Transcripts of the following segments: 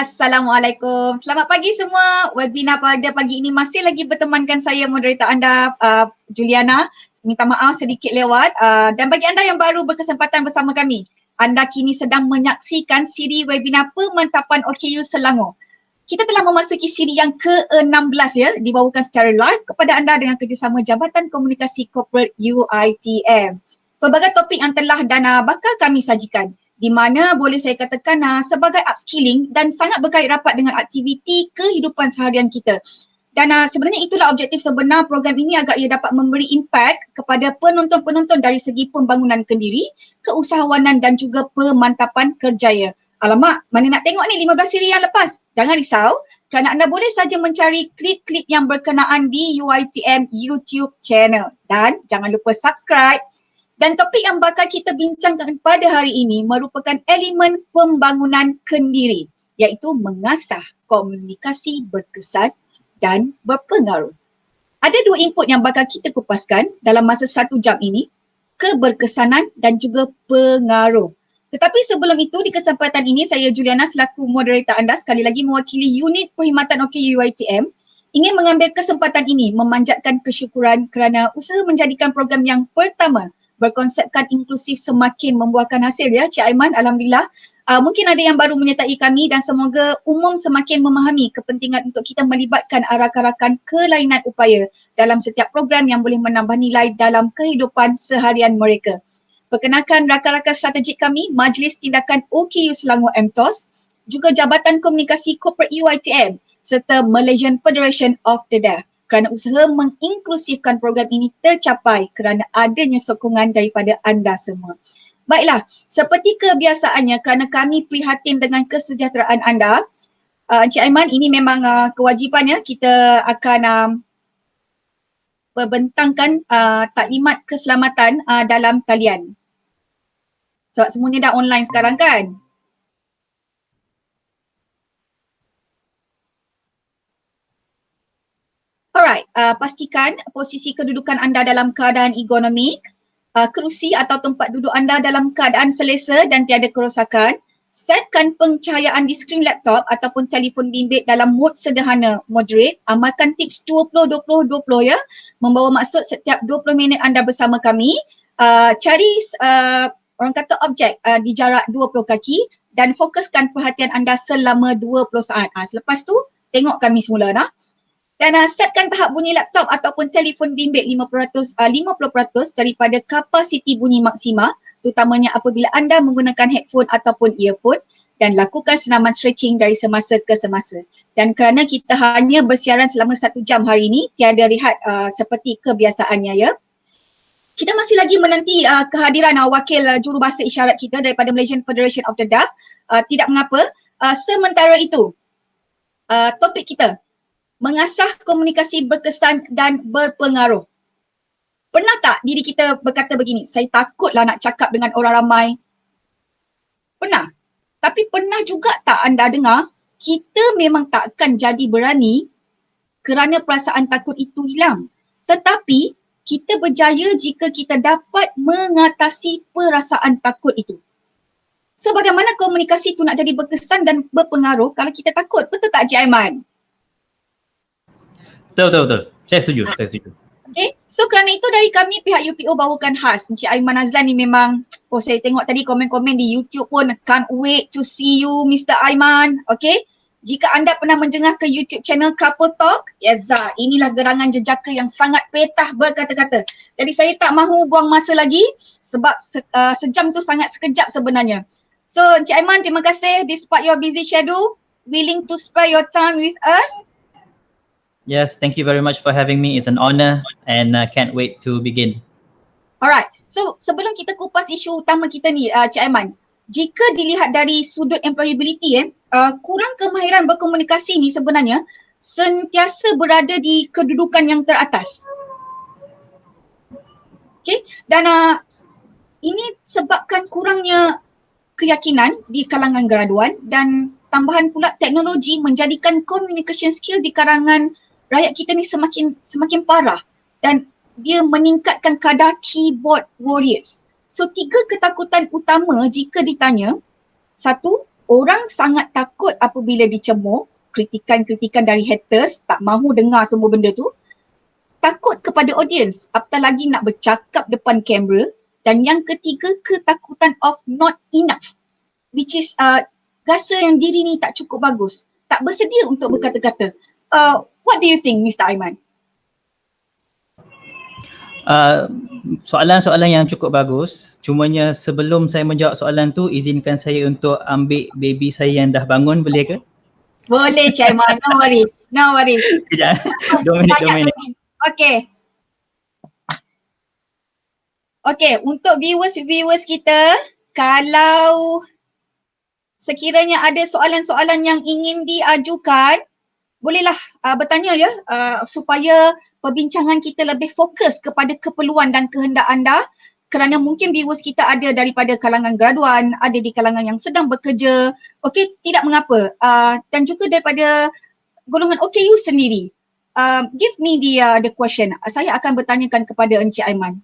Assalamualaikum. Selamat pagi semua. Webinar pada pagi ini masih lagi bertemankan saya, moderator anda, Juliana. Minta maaf sedikit lewat. Dan bagi anda yang baru berkesempatan bersama kami, anda kini sedang menyaksikan siri webinar pemantapan OKU Selangor. Kita telah memasuki siri yang ke-16 ya, dibawakan secara live kepada anda dengan kerjasama Jabatan Komunikasi Corporate UiTM. Pelbagai topik yang telah dan bakal kami sajikan, di mana boleh saya katakan sebagai upskilling dan sangat berkait rapat dengan aktiviti kehidupan seharian kita. Dan sebenarnya itulah objektif sebenar program ini, agar ia dapat memberi impak kepada penonton-penonton dari segi pembangunan kendiri, keusahawanan dan juga pemantapan kerjaya. Alamak, mana nak tengok ni 15 siri yang lepas? Jangan risau, kerana anda boleh saja mencari klip-klip yang berkenaan di UiTM YouTube channel. Dan jangan lupa subscribe. Dan topik yang bakal kita bincangkan pada hari ini merupakan elemen pembangunan kendiri, iaitu mengasah komunikasi berkesan dan berpengaruh. Ada dua input yang bakal kita kupaskan dalam masa 1 jam ini, keberkesanan dan juga pengaruh. Tetapi sebelum itu, di kesempatan ini saya Juliana selaku moderator anda, sekali lagi mewakili unit perkhidmatan OKU UiTM, ingin mengambil kesempatan ini memanjatkan kesyukuran kerana usaha menjadikan program yang pertama berkonsepkan inklusif semakin membuahkan hasil ya, Cik Aiman. Alhamdulillah. Mungkin ada yang baru menyertai kami dan semoga umum semakin memahami kepentingan untuk kita melibatkan rakan-rakan kelainan upaya dalam setiap program yang boleh menambah nilai dalam kehidupan seharian mereka. Perkenalkan rakan-rakan strategik kami, Majlis Tindakan OKU Selangor MTOS, juga Jabatan Komunikasi Corporate UiTM serta Malaysian Federation of the Deaf. Kerana usaha menginklusifkan program ini tercapai kerana adanya sokongan daripada anda semua. Baiklah, seperti kebiasaannya, kerana kami prihatin dengan kesejahteraan anda, Encik Aiman, ini memang kewajipannya kita akan membentangkan taklimat keselamatan dalam talian. Sebab semuanya dah online sekarang kan? Alright, pastikan posisi kedudukan anda dalam keadaan ergonomik, kerusi atau tempat duduk anda dalam keadaan selesa dan tiada kerosakan. Setkan pencahayaan di skrin laptop ataupun telefon bimbit dalam mod sederhana moderate. Amalkan tips 20-20-20 ya, membawa maksud setiap 20 minit anda bersama kami. cari orang kata objek di jarak 20 kaki dan fokuskan perhatian anda selama 20 saat. Selepas tu tengok kami semula dah. Dan setkan tahap bunyi laptop ataupun telefon bimbit 50% daripada kapasiti bunyi maksima, terutamanya apabila anda menggunakan headphone ataupun earphone, dan lakukan senaman stretching dari semasa ke semasa. Dan kerana kita hanya bersiaran selama 1 jam hari ini, tiada rehat seperti kebiasaannya ya. Kita masih lagi menanti kehadiran wakil jurubahasa isyarat kita daripada Malaysian Federation of the Deaf. Tidak mengapa, sementara itu topik kita, mengasah komunikasi berkesan dan berpengaruh. Pernah tak diri kita berkata begini, saya takutlah nak cakap dengan orang ramai? Pernah. Tapi pernah juga tak anda dengar, kita memang takkan jadi berani kerana perasaan takut itu hilang. Tetapi kita berjaya jika kita dapat mengatasi perasaan takut itu. So bagaimana komunikasi itu nak jadi berkesan dan berpengaruh kalau kita takut? Betul tak Cik Aiman? Betul. Saya setuju. Okay, so kerana itu dari kami pihak UPO bawakan khas. Encik Aiman Azlan ni memang, saya tengok tadi komen-komen di YouTube pun, can't wait to see you Mr. Aiman. Okay, jika anda pernah menjengah ke YouTube channel Couple Talk, inilah gerangan jejaka yang sangat petah berkata-kata. Jadi saya tak mahu buang masa lagi sebab sejam tu sangat sekejap sebenarnya. So Encik Aiman, terima kasih despite your busy schedule, willing to spare your time with us. Yes, thank you very much for having me. It's an honor and can't wait to begin. Alright, so sebelum kita kupas isu utama kita ni, Cik Aiman, jika dilihat dari sudut employability, kurang kemahiran berkomunikasi ni sebenarnya sentiasa berada di kedudukan yang teratas. Okay, dan ini sebabkan kurangnya keyakinan di kalangan graduan dan tambahan pula teknologi menjadikan communication skill di kalangan rakyat kita ni semakin parah dan dia meningkatkan kadar keyboard warriors. So 3 ketakutan utama jika ditanya. 1, orang sangat takut apabila dicemooh, kritikan-kritikan dari haters, tak mahu dengar semua benda tu. Takut kepada audience, apatah lagi nak bercakap depan kamera. Dan yang ketiga, ketakutan of not enough, which is rasa yang diri ni tak cukup bagus, tak bersedia untuk berkata-kata. What do you think, Mr. Aiman? Soalan-soalan yang cukup bagus. Cumanya sebelum saya menjawab soalan tu, izinkan saya untuk ambil baby saya yang dah bangun, boleh ke? Boleh Cik Aiman, no worries. Sekejap, 2 minit. Okay, untuk viewers kita, kalau sekiranya ada soalan-soalan yang ingin diajukan, bolehlah bertanya ya, supaya perbincangan kita lebih fokus kepada keperluan dan kehendak anda, kerana mungkin viewers kita ada daripada kalangan graduan, ada di kalangan yang sedang bekerja. Okey, tidak mengapa. Dan juga daripada golongan OKU sendiri. Give me the question. Saya akan bertanyakan kepada Encik Aiman.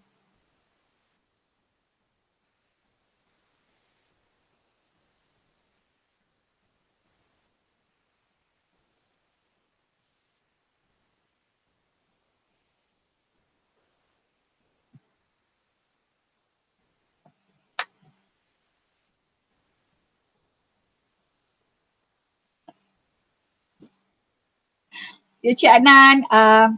Ya Cik Adnan,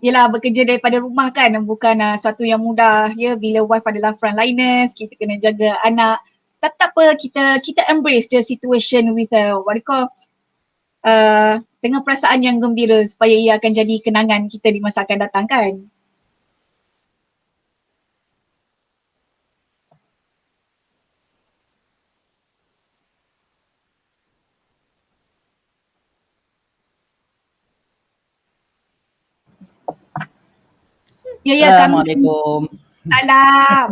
yelah bekerja daripada rumah kan, bukan satu yang mudah ya, bila wife adalah frontliners, kita kena jaga anak. Tapi tak apa, kita embrace the situation with dengan perasaan yang gembira supaya ia akan jadi kenangan kita di masa akan datang kan. Assalamualaikum. Salam.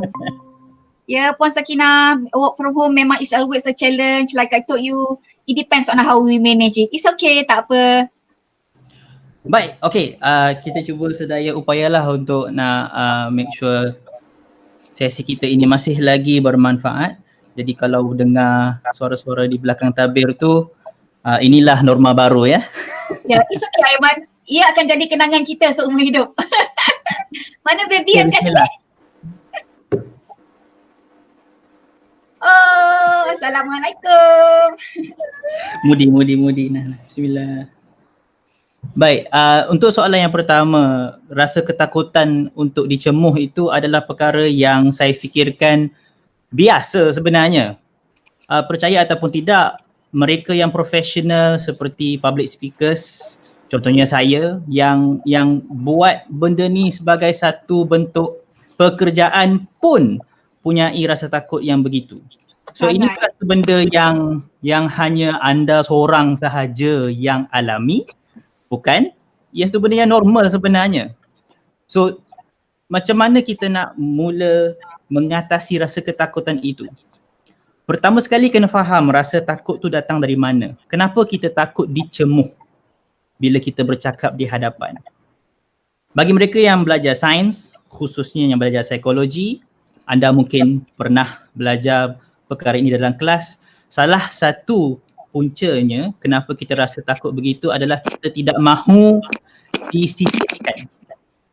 Ya Puan Sakinah, work from home memang is always a challenge. Like I told you, it depends on how we manage it. It's okay, tak apa. Baik, okay. Kita cuba sedaya upayalah untuk nak make sure sesi kita ini masih lagi bermanfaat. Jadi kalau dengar suara-suara di belakang tabir tu, inilah norma baru ya. Ya, it's okay Aiman. Ia akan jadi kenangan kita seumur hidup. Mana baby yang kat sini? Assalamualaikum. Mudi. Nah, bismillah. Baik, untuk soalan yang pertama, rasa ketakutan untuk dicemuh itu adalah perkara yang saya fikirkan biasa sebenarnya. Percaya ataupun tidak, mereka yang profesional seperti public speakers, contohnya saya yang buat benda ni sebagai satu bentuk pekerjaan pun punyai rasa takut yang begitu. So ini bukan satu benda yang hanya anda seorang sahaja yang alami, bukan? Ia satu benda yang normal sebenarnya. So macam mana kita nak mula mengatasi rasa ketakutan itu? Pertama sekali kena faham rasa takut tu datang dari mana. Kenapa kita takut dicemuh bila kita bercakap di hadapan? Bagi mereka yang belajar sains, khususnya yang belajar psikologi, anda mungkin pernah belajar perkara ini dalam kelas. Salah satu puncanya kenapa kita rasa takut begitu adalah kita tidak mahu disisihkan.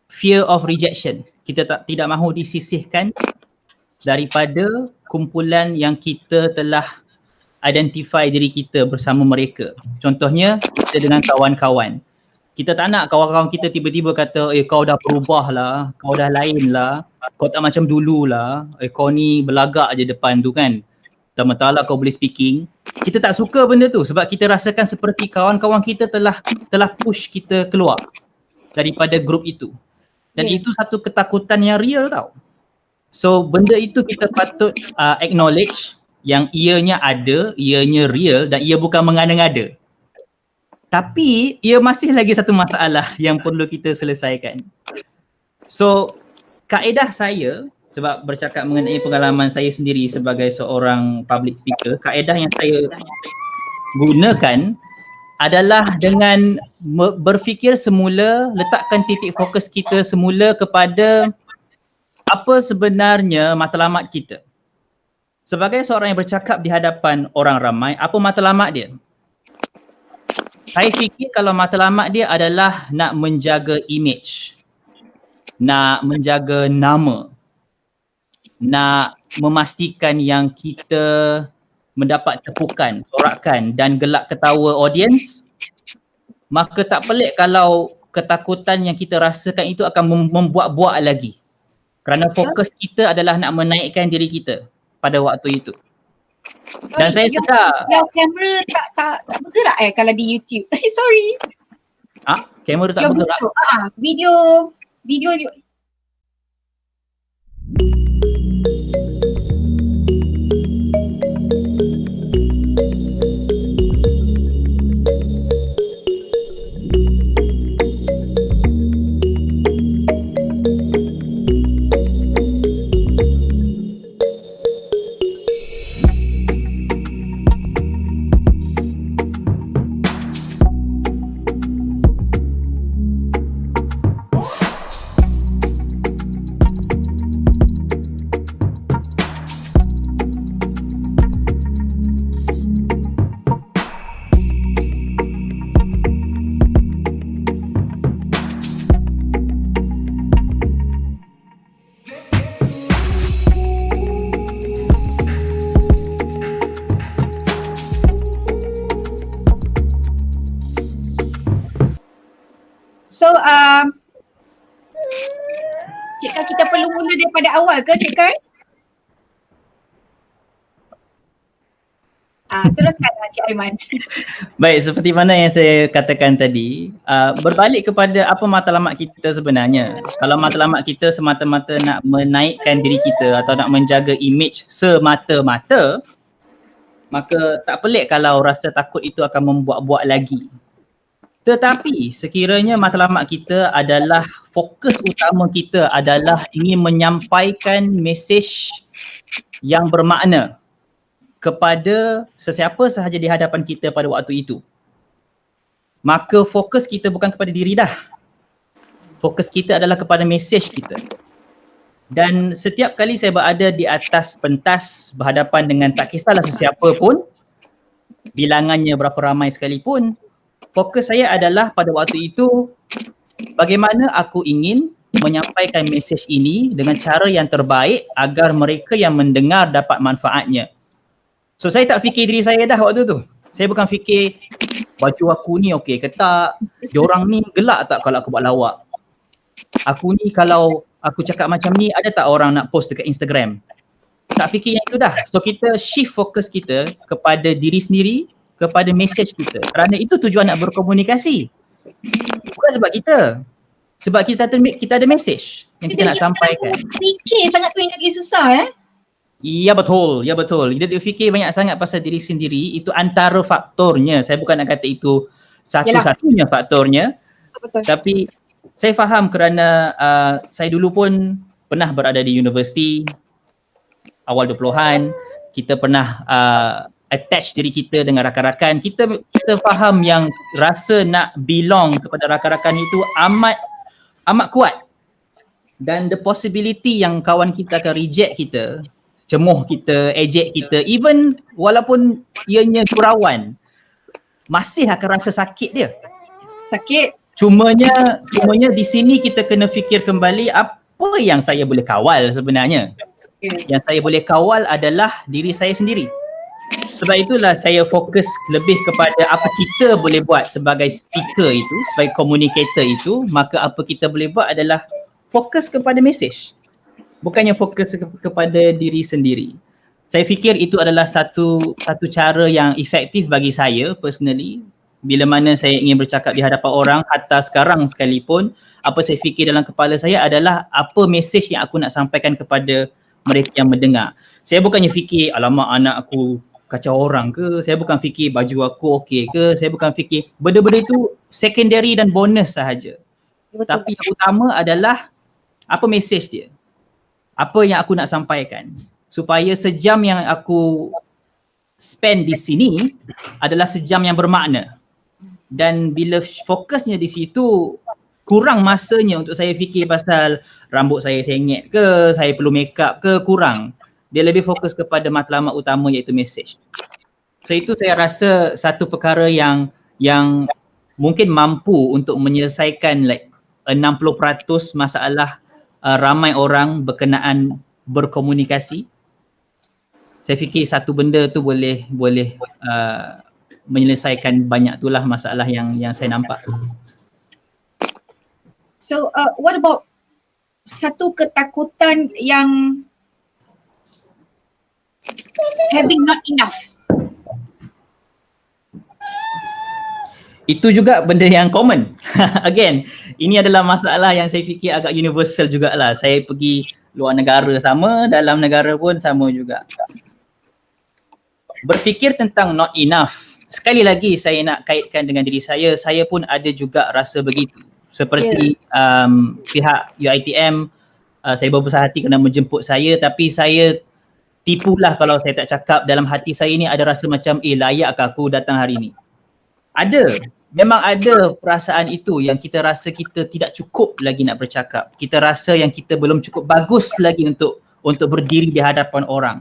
Fear of rejection. Kita tidak mahu disisihkan daripada kumpulan yang kita telah identify diri kita bersama mereka. Contohnya, kita dengan kawan-kawan. Kita tak nak kawan-kawan kita tiba-tiba kata, kau dah berubah lah, kau dah lain lah, kau tak macam dulu lah, kau ni belagak je depan tu kan. Mentala kau boleh speaking. Kita tak suka benda tu sebab kita rasakan seperti kawan-kawan kita telah push kita keluar daripada grup itu. Dan itu satu ketakutan yang real tau. So benda itu kita patut acknowledge yang ianya ada, ianya real dan ia bukan mengada-ngada. Tapi ia masih lagi satu masalah yang perlu kita selesaikan. So kaedah saya, sebab bercakap mengenai pengalaman saya sendiri sebagai seorang public speaker, kaedah yang saya gunakan adalah dengan berfikir semula, letakkan titik fokus kita semula kepada apa sebenarnya matlamat kita. Sebagai seorang yang bercakap di hadapan orang ramai, apa matlamat dia? Saya fikir kalau matlamat dia adalah nak menjaga image, nak menjaga nama, nak memastikan yang kita mendapat tepukan, sorakan dan gelak ketawa audience, maka tak pelik kalau ketakutan yang kita rasakan itu akan membuat-buat lagi. Kerana fokus kita adalah nak menaikkan diri kita pada waktu itu. Dan saya sedar. Yang kamera tak bergerak kalau di YouTube. Sorry. Kamera tak bergerak? Video. So, Cik Kai, kita perlu mula daripada awal ke Cik Kai? Teruskan Cik Aiman. Baik, seperti mana yang saya katakan tadi, berbalik kepada apa matlamat kita sebenarnya. Kalau matlamat kita semata-mata nak menaikkan diri kita atau nak menjaga image semata-mata, maka tak pelik kalau rasa takut itu akan membuat-buat lagi. Tetapi sekiranya matlamat kita adalah, fokus utama kita adalah ingin menyampaikan mesej yang bermakna kepada sesiapa sahaja di hadapan kita pada waktu itu, maka fokus kita bukan kepada diri dah. Fokus kita adalah kepada mesej kita. Dan setiap kali saya berada di atas pentas berhadapan dengan tak kisahlah sesiapa pun, bilangannya berapa ramai sekalipun, fokus saya adalah pada waktu itu bagaimana aku ingin menyampaikan mesej ini dengan cara yang terbaik agar mereka yang mendengar dapat manfaatnya. So saya tak fikir diri saya dah waktu tu. Saya bukan fikir baju aku ni okey ke tak, diorang ni gelak tak kalau aku buat lawak. Aku ni kalau aku cakap macam ni, ada tak orang nak post dekat Instagram? Tak fikir yang itu dah. So kita shift fokus kita kepada diri sendiri, kepada message kita. Kerana itu tujuan nak berkomunikasi. Bukan sebab kita. Sebab kita ada message yang kita nak sampaikan. Fikir sangat tu yang jadi susah Ya betul, ya betul. Dia fikir banyak sangat pasal diri sendiri, itu antara faktornya. Saya bukan nak kata itu satu-satunya faktornya. Betul. Tapi saya faham kerana saya dulu pun pernah berada di universiti awal 20-an. Kita pernah attach diri kita dengan rakan-rakan. Kita faham yang rasa nak belong kepada rakan-rakan itu amat kuat. Dan the possibility yang kawan kita akan reject kita, cemuh kita, ejek kita, even walaupun ianya gurauan, masih akan rasa sakit dia. Sakit. Cumanya di sini kita kena fikir kembali apa yang saya boleh kawal sebenarnya. Yang saya boleh kawal adalah diri saya sendiri. Sebab itulah saya fokus lebih kepada apa kita boleh buat sebagai speaker itu, sebagai communicator itu. Maka apa kita boleh buat adalah fokus kepada message. Bukannya fokus kepada diri sendiri. Saya fikir itu adalah satu cara yang efektif bagi saya personally. Bila mana saya ingin bercakap di hadapan orang, hatta sekarang sekalipun, apa saya fikir dalam kepala saya adalah apa message yang aku nak sampaikan kepada mereka yang mendengar. Saya bukannya fikir, alamak anak aku kacau orang ke, saya bukan fikir baju aku okey ke, saya bukan fikir, benda-benda itu secondary dan bonus sahaja. Betul. Tapi yang utama adalah apa message dia. Apa yang aku nak sampaikan, supaya sejam yang aku spend di sini adalah sejam yang bermakna. Dan bila fokusnya di situ, kurang masanya untuk saya fikir pasal rambut saya sengit ke, saya perlu make up ke, kurang. Dia lebih fokus kepada matlamat utama iaitu message. So itu saya rasa satu perkara yang mungkin mampu untuk menyelesaikan like 60% masalah ramai orang berkenaan berkomunikasi. Saya fikir satu benda tu boleh menyelesaikan banyak itulah masalah yang saya nampak. So what about satu ketakutan yang having not enough? Itu juga benda yang common. Again, ini adalah masalah yang saya fikir agak universal jugalah. Saya pergi luar negara sama, dalam negara pun sama juga. Berfikir tentang not enough. Sekali lagi saya nak kaitkan dengan diri saya pun ada juga rasa begitu. Seperti pihak UiTM, saya berbesar hati kerana menjemput saya, tapi saya tipulah kalau saya tak cakap dalam hati saya ni ada rasa macam layakkah aku datang hari ni? Ada, memang ada perasaan itu yang kita rasa kita tidak cukup lagi nak bercakap. Kita rasa yang kita belum cukup bagus lagi untuk berdiri di hadapan orang.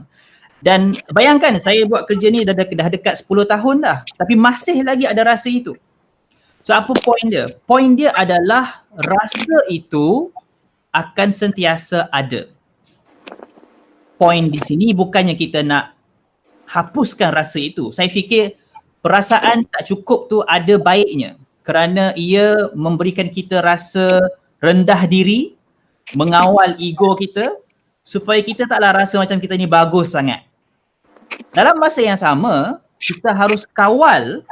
Dan bayangkan saya buat kerja ni dah dekat 10 tahun dah, tapi masih lagi ada rasa itu. So apa point dia? Point dia adalah rasa itu akan sentiasa ada. Point di sini bukannya kita nak hapuskan rasa itu. Saya fikir perasaan tak cukup tu ada baiknya kerana ia memberikan kita rasa rendah diri, mengawal ego kita supaya kita taklah rasa macam kita ni bagus sangat. Dalam masa yang sama, kita harus kawal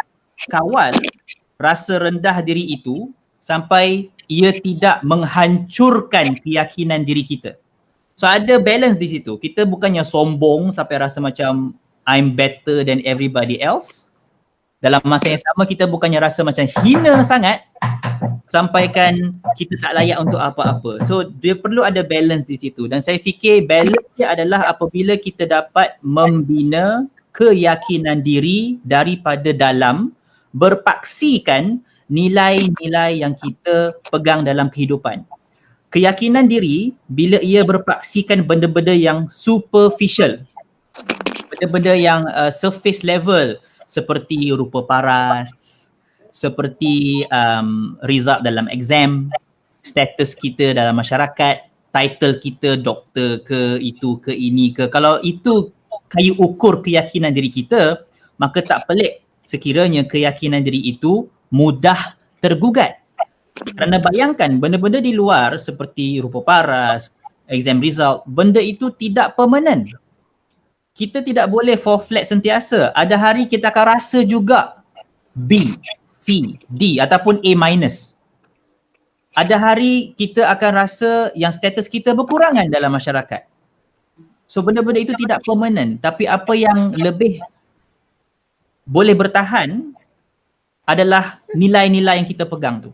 rasa rendah diri itu sampai ia tidak menghancurkan keyakinan diri kita. So ada balance di situ. Kita bukannya sombong sampai rasa macam I'm better than everybody else. Dalam masa yang sama kita bukannya rasa macam hina sangat sampaikan kita tak layak untuk apa-apa. So dia perlu ada balance di situ dan saya fikir balance dia adalah apabila kita dapat membina keyakinan diri daripada dalam, berpaksikan nilai-nilai yang kita pegang dalam kehidupan. Keyakinan diri bila ia berpaksikan benda-benda yang superficial, benda-benda yang surface level, seperti rupa paras, seperti result dalam exam, status kita dalam masyarakat, title kita doktor ke, itu ke, ini ke. Kalau itu kayu ukur keyakinan diri kita, maka tak pelik sekiranya keyakinan diri itu mudah tergugat. Kerana bayangkan benda-benda di luar seperti rupa paras, exam result, benda itu tidak permanent. Kita tidak boleh fall flat sentiasa. Ada hari kita akan rasa juga B, C, D ataupun A minus. Ada hari kita akan rasa yang status kita berkurangan dalam masyarakat. So benda-benda itu tidak permanent, tapi apa yang lebih boleh bertahan adalah nilai-nilai yang kita pegang tu.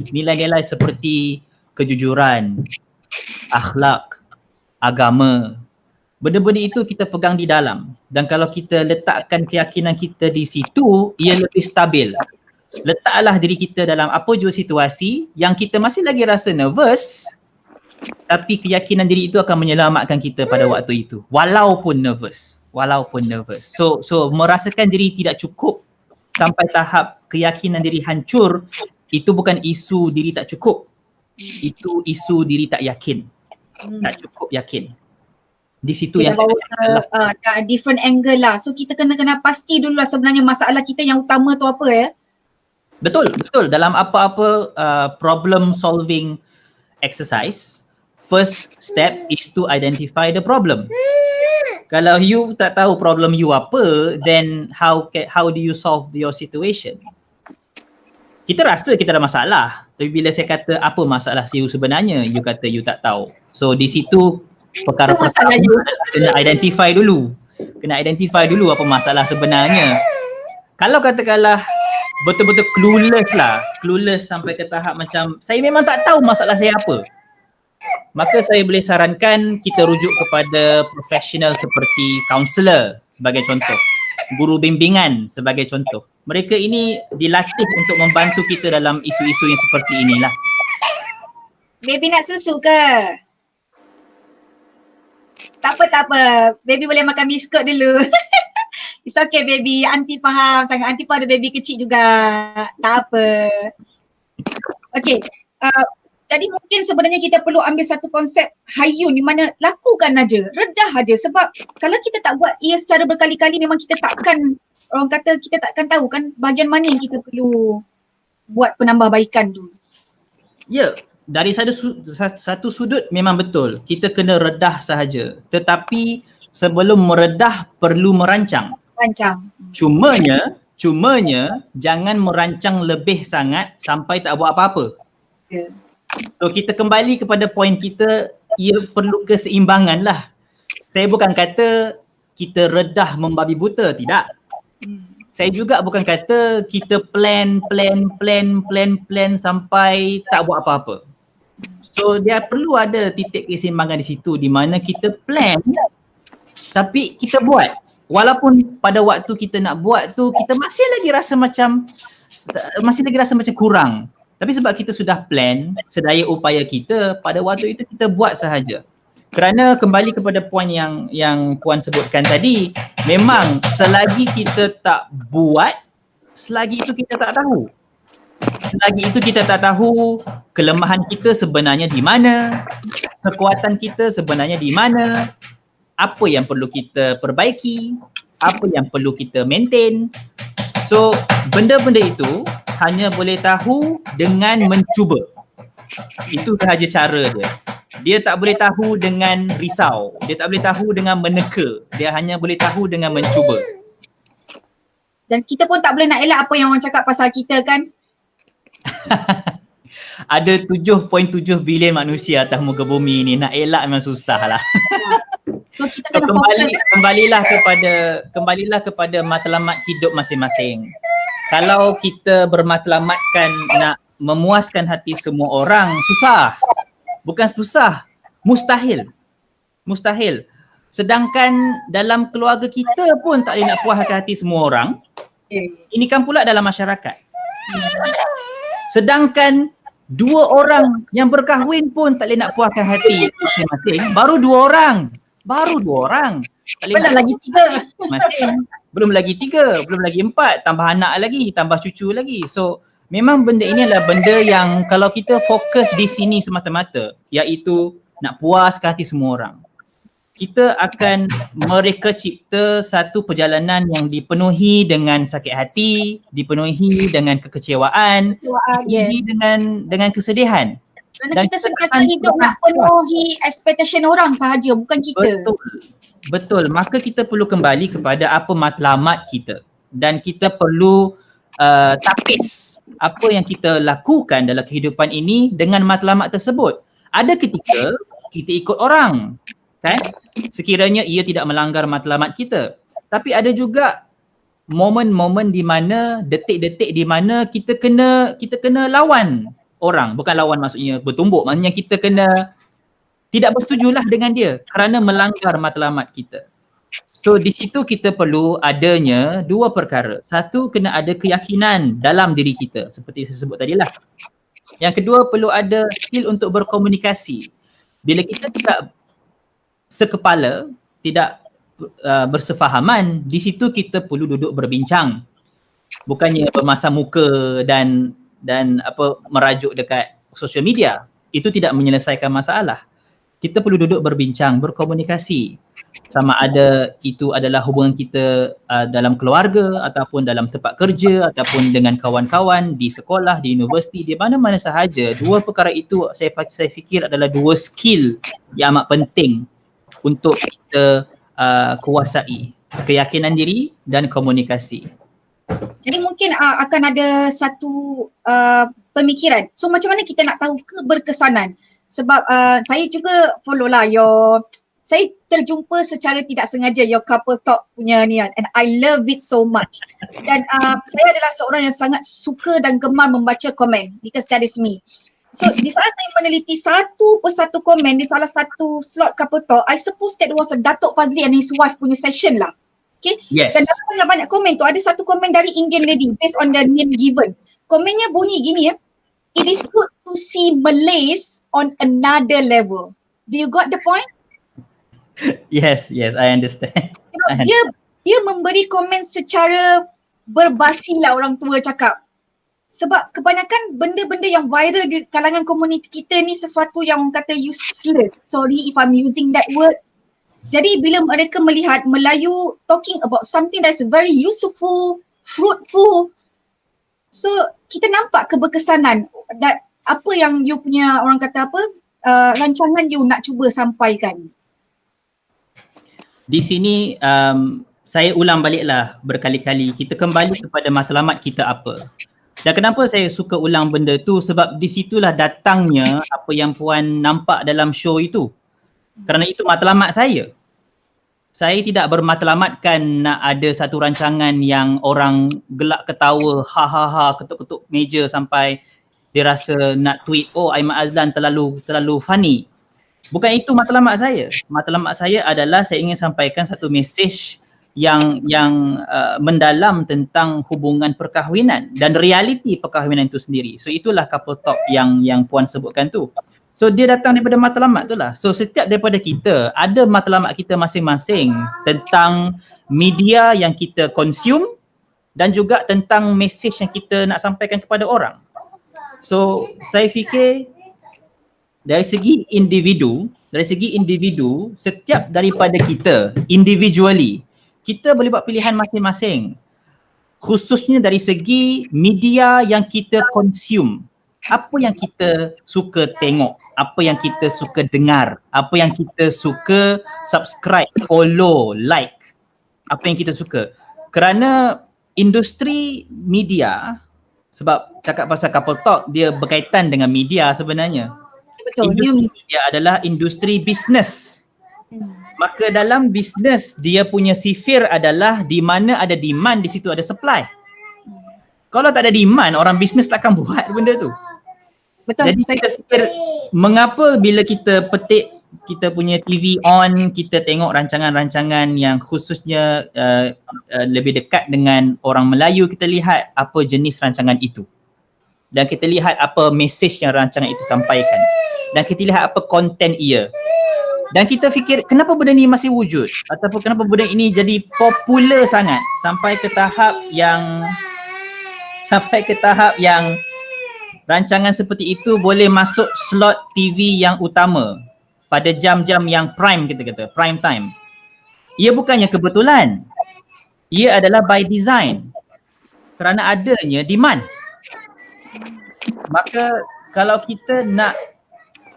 Nilai-nilai seperti kejujuran, akhlak, agama. Benda-benda itu kita pegang di dalam. Dan kalau kita letakkan keyakinan kita di situ, ia lebih stabil. Letaklah diri kita dalam apa jua situasi yang kita masih lagi rasa nervous, tapi keyakinan diri itu akan menyelamatkan kita pada waktu itu. Walaupun nervous. So merasakan diri tidak cukup sampai tahap keyakinan diri hancur, itu bukan isu diri tak cukup. Itu isu diri tak yakin. Tak cukup yakin. Di situ Kita yang bawa ke different angle lah. So kita kena pasti dulu lah sebenarnya masalah kita yang utama tu apa ya. Betul. Dalam apa-apa problem solving exercise, first step is to identify the problem. Kalau you tak tahu problem you apa, then how do you solve your situation? Kita rasa kita ada masalah, tapi bila saya kata apa masalah you sebenarnya, you kata you tak tahu. So di situ perkara pertama kena identify dulu. Kena identify dulu apa masalah sebenarnya. Kalau katakanlah betul-betul clueless sampai ke tahap macam saya memang tak tahu masalah saya apa, maka saya boleh sarankan kita rujuk kepada profesional seperti kaunselor sebagai contoh, guru bimbingan sebagai contoh. Mereka ini dilatih untuk membantu kita dalam isu-isu yang seperti inilah. Baby nak susu ke? Tak apa. Baby boleh makan biskut dulu. It's okay baby, aunty faham sangat. Aunty pun ada baby kecil juga. Tak apa. Okay. Jadi mungkin sebenarnya kita perlu ambil satu konsep hayun di mana lakukan aja, redah aja. Sebab kalau kita tak buat ia secara berkali-kali memang kita takkan, orang kata kita takkan tahu kan bahagian mana yang kita perlu buat penambahbaikan tu. Ya, dari satu sudut memang betul. Kita kena redah sahaja. Tetapi sebelum meredah perlu merancang. Cumanya jangan merancang lebih sangat sampai tak buat apa-apa. Yeah. So kita kembali kepada poin kita, ia perlu keseimbangan lah. Saya bukan kata kita redah membabi buta, tidak. Saya juga bukan kata kita plan sampai tak buat apa-apa. So dia perlu ada titik keseimbangan di situ di mana kita plan tapi kita buat. Walaupun pada waktu kita nak buat tu kita masih lagi rasa macam kurang. Tapi sebab kita sudah plan sedaya upaya kita, pada waktu itu kita buat sahaja. Kerana kembali kepada poin yang Puan sebutkan tadi, memang selagi kita tak buat, selagi itu kita tak tahu. Selagi itu kita tak tahu kelemahan kita sebenarnya di mana, kekuatan kita sebenarnya di mana, apa yang perlu kita perbaiki, apa yang perlu kita maintain. So, benda-benda itu hanya boleh tahu dengan mencuba. Itu sahaja cara dia. Dia tak boleh tahu dengan risau. Dia tak boleh tahu dengan meneka. Dia hanya boleh tahu dengan mencuba. Dan kita pun tak boleh nak elak apa yang orang cakap pasal kita kan. Ada 7.7 bilion manusia atas muka bumi ni. Nak elak memang susah lah. So kita kena fokus. Kembalilah kepada matlamat hidup masing-masing. Kalau kita bermatlamatkan nak memuaskan hati semua orang, susah. Bukan susah, mustahil. Sedangkan dalam keluarga kita pun tak boleh nak puaskan hati semua orang. Ini kan pula dalam masyarakat. Sedangkan 2 orang yang berkahwin pun tak boleh nak puaskan hati masing-masing. Baru 2 orang. Belum lagi 3. Belum lagi 3, belum lagi 4, tambah anak lagi, tambah cucu lagi. So memang benda ini adalah benda yang kalau kita fokus di sini semata-mata, iaitu nak puaskan hati semua orang. kita akan mereka cipta satu perjalanan yang dipenuhi dengan sakit hati, dipenuhi dengan kekecewaan, dipenuhi Yes. dengan kesedihan. Kerana Dan kita kita sentiasa akan hidup nak penuhi expectation orang sahaja, bukan kita. Betul. Maka kita perlu kembali kepada apa matlamat kita. Dan kita perlu tapis apa yang kita lakukan dalam kehidupan ini dengan matlamat tersebut. Ada ketika kita ikut orang, kan? Sekiranya ia tidak melanggar matlamat kita. Tapi ada juga momen-momen di mana, detik-detik di mana kita kena lawan orang. Bukan lawan maksudnya bertumbuk, maksudnya kita kena tidak bersetujulah dengan dia kerana melanggar matlamat kita. So di situ kita perlu adanya dua perkara. Satu, kena ada keyakinan dalam diri kita seperti saya sebut tadi lah. Yang kedua, perlu ada skill untuk berkomunikasi. Bila kita tidak sekepala, tidak bersefahaman, di situ kita perlu duduk berbincang. Bukannya bermasam muka dan merajuk dekat social media. Itu tidak menyelesaikan masalah. Kita perlu duduk berbincang, berkomunikasi. Sama ada itu adalah hubungan kita dalam keluarga ataupun dalam tempat kerja ataupun dengan kawan-kawan di sekolah, di universiti, di mana-mana sahaja. Dua perkara itu saya fikir adalah dua skill yang amat penting untuk kita kuasai. Keyakinan diri dan komunikasi. Jadi mungkin akan ada satu pemikiran. So macam mana kita nak tahu keberkesanan? Sebab saya juga follow lah saya terjumpa secara tidak sengaja your couple talk punya ni and I love it so much. Dan saya adalah seorang yang sangat suka dan gemar membaca komen because that is me. So di saat saya meneliti satu persatu komen di salah satu slot couple talk, I suppose that was a Datuk Fazli and his wife punya session lah. Okay? Yes. Dan dalam banyak komen tu ada satu komen dari Indian lady based on the name given. Komennya bunyi gini ya. It is good to see Malays on another level. Do you got the point? Yes, I understand. You know, dia memberi komen secara berbasi lah orang tua cakap. Sebab kebanyakan benda-benda yang viral di kalangan komuniti kita ni sesuatu yang orang kata useless. Sorry if I'm using that word. Jadi bila mereka melihat Melayu talking about something that's very useful, fruitful, so kita nampak keberkesanan dan apa yang you punya orang kata rancangan you nak cuba sampaikan. Di sini saya ulang baliklah berkali-kali, kita kembali kepada matlamat kita apa. Dan kenapa saya suka ulang benda tu, sebab di situlah datangnya apa yang puan nampak dalam show itu. Kerana itu matlamat saya. Saya tidak bermatlamatkan nak ada satu rancangan yang orang gelak ketawa, ha, ketuk-ketuk meja sampai dia rasa nak tweet, oh Aiman Azlan terlalu funny. Bukan itu matlamat saya. Matlamat saya adalah saya ingin sampaikan satu mesej yang mendalam tentang hubungan perkahwinan dan realiti perkahwinan itu sendiri. So itulah couple talk yang puan sebutkan tu. So dia datang daripada matlamat tu lah. So setiap daripada kita ada matlamat kita masing-masing tentang media yang kita consume dan juga tentang mesej yang kita nak sampaikan kepada orang. So saya fikir dari segi individu, setiap daripada kita individually, kita boleh buat pilihan masing-masing. Khususnya dari segi media yang kita consume. Apa yang kita suka tengok, apa yang kita suka dengar, apa yang kita suka subscribe, follow, like, apa yang kita suka. Kerana industri media, sebab cakap pasal couple talk, dia berkaitan dengan media sebenarnya. Betul. Industri media adalah industri bisnes. Maka dalam bisnes, dia punya sifir adalah di mana ada demand, di situ ada supply. Kalau tak ada demand, orang bisnes takkan buat benda tu. Betul. Jadi saya fikir mengapa bila kita petik kita punya TV on, kita tengok rancangan-rancangan yang khususnya lebih dekat dengan orang Melayu, kita lihat apa jenis rancangan itu. Dan kita lihat apa mesej yang rancangan itu sampaikan. Dan kita lihat apa konten ia. Dan kita fikir kenapa benda ni masih wujud ataupun kenapa benda ini jadi popular sangat sampai ke tahap yang rancangan seperti itu boleh masuk slot TV yang utama. pada jam-jam yang prime, kita kata prime time. Ia bukannya kebetulan. Ia adalah by design. Kerana adanya demand. Maka kalau kita nak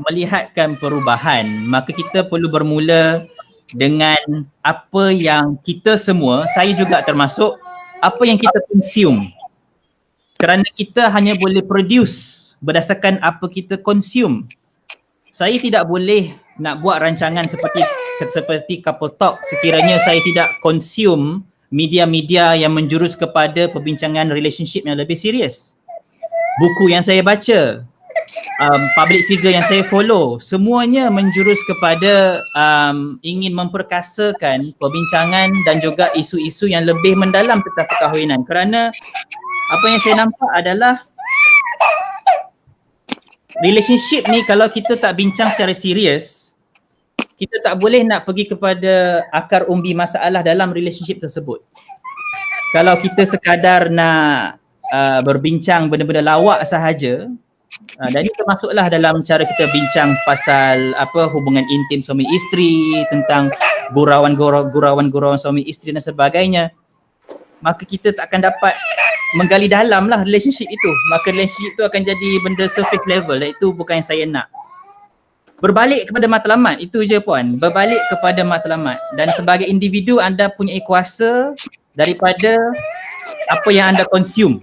melihatkan perubahan, maka kita perlu bermula dengan apa yang kita semua, saya juga termasuk, apa yang kita consume. Kerana kita hanya boleh produce berdasarkan apa kita consume. Saya tidak boleh nak buat rancangan seperti Couple Talk sekiranya saya tidak consume media-media yang menjurus kepada perbincangan relationship yang lebih serius. Buku yang saya baca, public figure yang saya follow, semuanya menjurus kepada ingin memperkasakan perbincangan dan juga isu-isu yang lebih mendalam tentang perkahwinan. Kerana apa yang saya nampak adalah relationship ni kalau kita tak bincang secara serius, kita tak boleh nak pergi kepada akar umbi masalah dalam relationship tersebut. Kalau kita sekadar nak berbincang benda-benda lawak sahaja, dan ini termasuklah dalam cara kita bincang pasal hubungan intim suami isteri, tentang gurauan suami isteri dan sebagainya, maka kita tak akan dapat menggali dalam lah relationship itu. Maka relationship itu akan jadi benda surface level, dan itu bukan yang saya nak. Berbalik kepada matlamat, itu je puan. Berbalik kepada matlamat. Dan sebagai individu, anda punya kuasa daripada apa yang anda consume.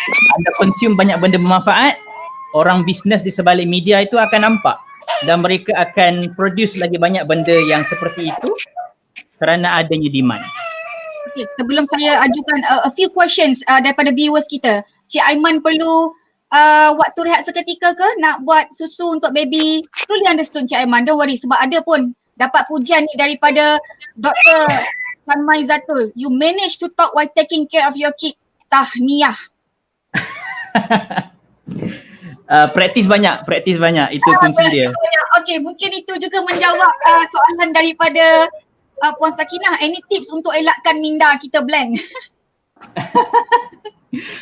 Anda consume banyak benda bermanfaat, orang bisnes di sebalik media itu akan nampak. Dan mereka akan produce lagi banyak benda yang seperti itu kerana adanya demand. Okay, sebelum saya ajukan a few questions daripada viewers kita, Cik Aiman perlu waktu rehat seketika ke nak buat susu untuk baby? Truly understood Cik Aiman, don't worry, sebab ada pun dapat pujian ni daripada Dr. Tan Maizatul. You manage to talk while taking care of your kid. Tahniah. Praktis banyak, itu kunci dia. Okay, mungkin itu juga menjawab soalan daripada Puan Sakinah. Any tips untuk elakkan minda kita blank?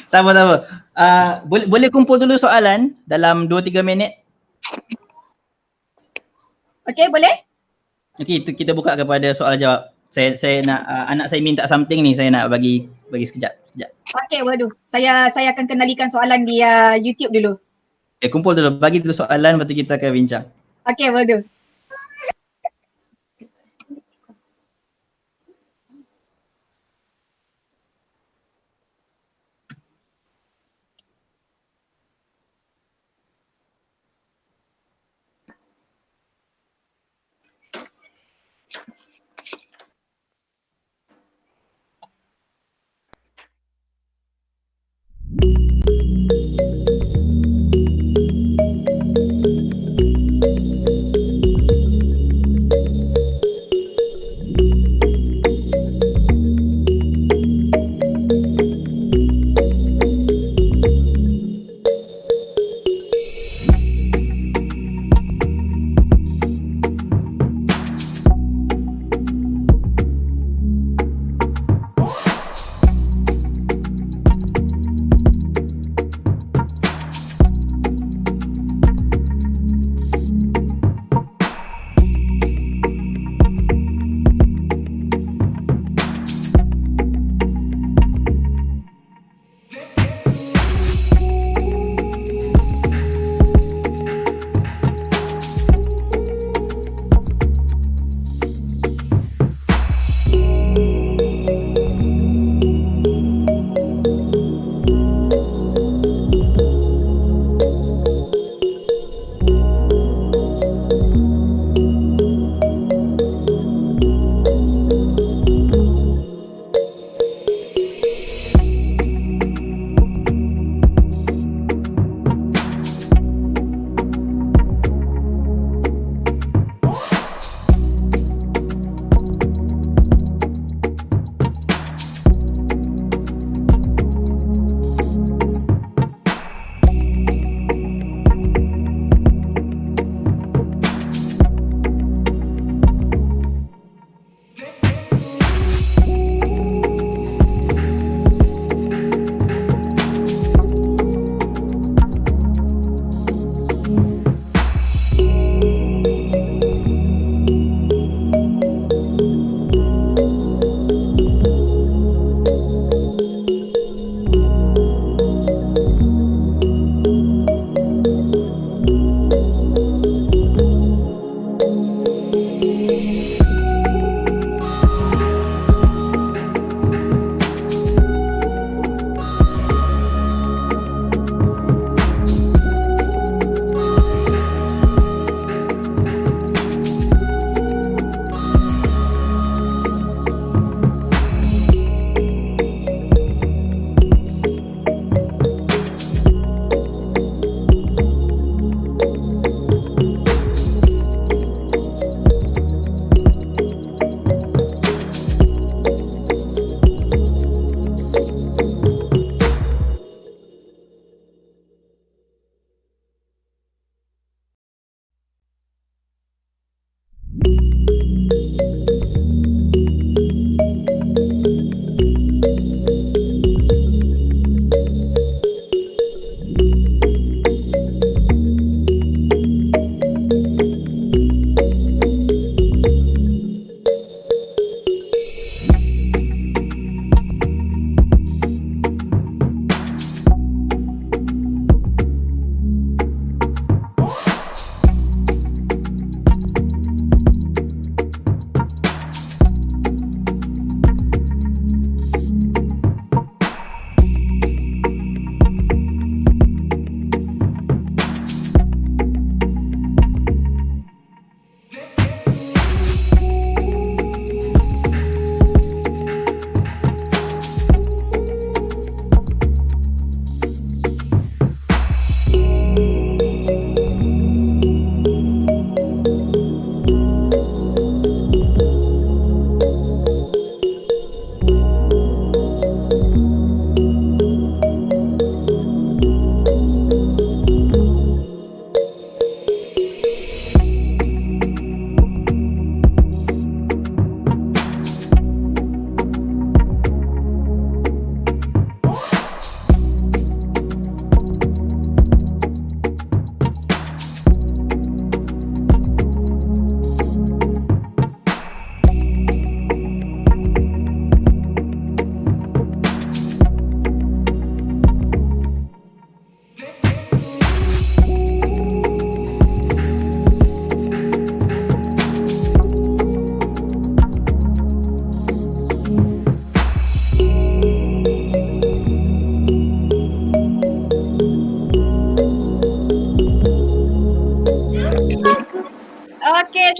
Tak apa. Boleh kumpul dulu soalan dalam 2-3 minit. Okay, boleh? Okay, itu kita buka kepada soal jawab. Saya nak anak saya minta something ni, saya nak bagi sekejap. Okay, waduh. Saya akan kenalikan soalan di YouTube dulu. Okay, kumpul dulu, bagi dulu soalan, lepas tu kita akan bincang. Okay, waduh.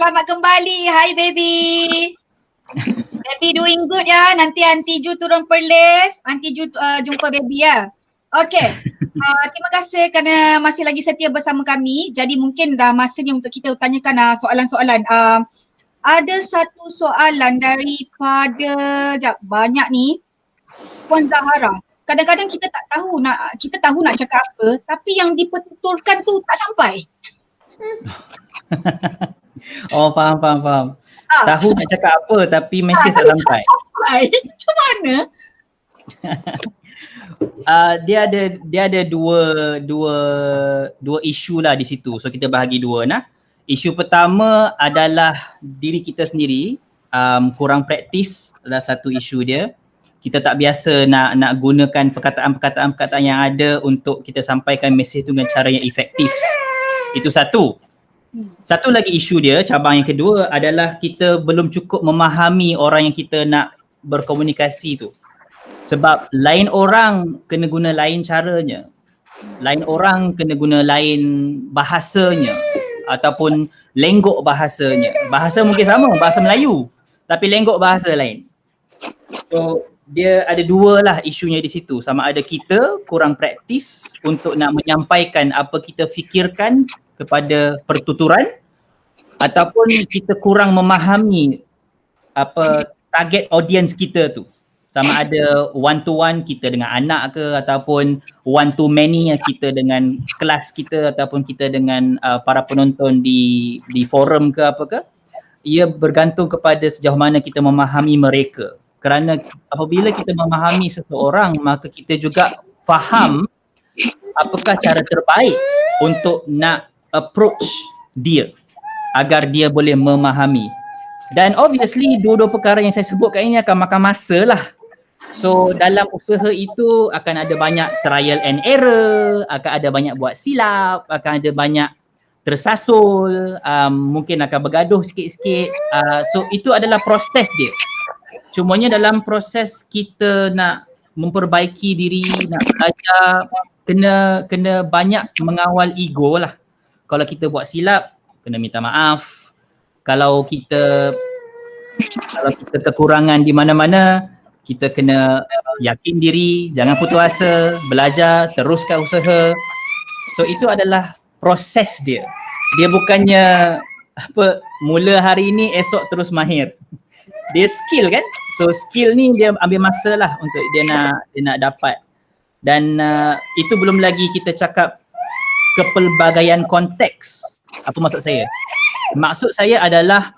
selamat kembali. Hai baby. Baby doing good ya. Nanti Aunty Ju turun Perlis. Aunty Ju jumpa baby ya. Okay. Terima kasih kerana masih lagi setia bersama kami. Jadi mungkin dah masanya untuk kita tanyakan soalan-soalan. Ada satu soalan daripada banyak ni. Puan Zahara. Kadang-kadang kita tahu nak cakap apa, tapi yang dipertuturkan tu tak sampai. Oh, faham. Tahu nak cakap apa tapi mesej tak sampai. Macam mana? Dia ada dua isu lah di situ. So kita bahagi dua nah. Isu pertama adalah diri kita sendiri kurang praktis, adalah satu isu dia. Kita tak biasa nak gunakan perkataan yang ada untuk kita sampaikan mesej tu dengan cara yang efektif. Itu satu. Satu lagi isu dia, cabang yang kedua adalah kita belum cukup memahami orang yang kita nak berkomunikasi tu. Sebab lain orang kena guna lain caranya. Lain orang kena guna lain bahasanya ataupun lenggok bahasanya. Bahasa mungkin sama, bahasa Melayu, tapi lenggok bahasa lain. So dia ada dua lah isunya di situ. Sama ada kita kurang praktis untuk nak menyampaikan apa kita fikirkan kepada pertuturan ataupun kita kurang memahami apa target audience kita tu. Sama ada one to one kita dengan anak ke ataupun one to many kita dengan kelas kita ataupun kita dengan para penonton di forum ke apa ke. Ia bergantung kepada sejauh mana kita memahami mereka. Kerana apabila kita memahami seseorang, maka kita juga faham apakah cara terbaik untuk nak approach dia agar dia boleh memahami. Dan obviously dua-dua perkara yang saya sebutkan ini akan makan masa lah. So dalam usaha itu akan ada banyak trial and error, akan ada banyak buat silap, akan ada banyak tersasul, mungkin akan bergaduh sikit-sikit. So itu adalah proses dia. Cumanya dalam proses kita nak memperbaiki diri, nak belajar, kena banyak mengawal ego lah. Kalau kita buat silap, kena minta maaf. Kalau kita kekurangan di mana-mana, kita kena yakin diri, jangan putus asa, belajar, teruskan usaha. So itu adalah proses dia. Dia bukannya mula hari ini esok terus mahir. Dia skill kan? So skill ni dia ambil masa lah untuk dia nak dapat. Dan itu belum lagi kita cakap kepelbagaian konteks. Apa maksud saya? Maksud saya adalah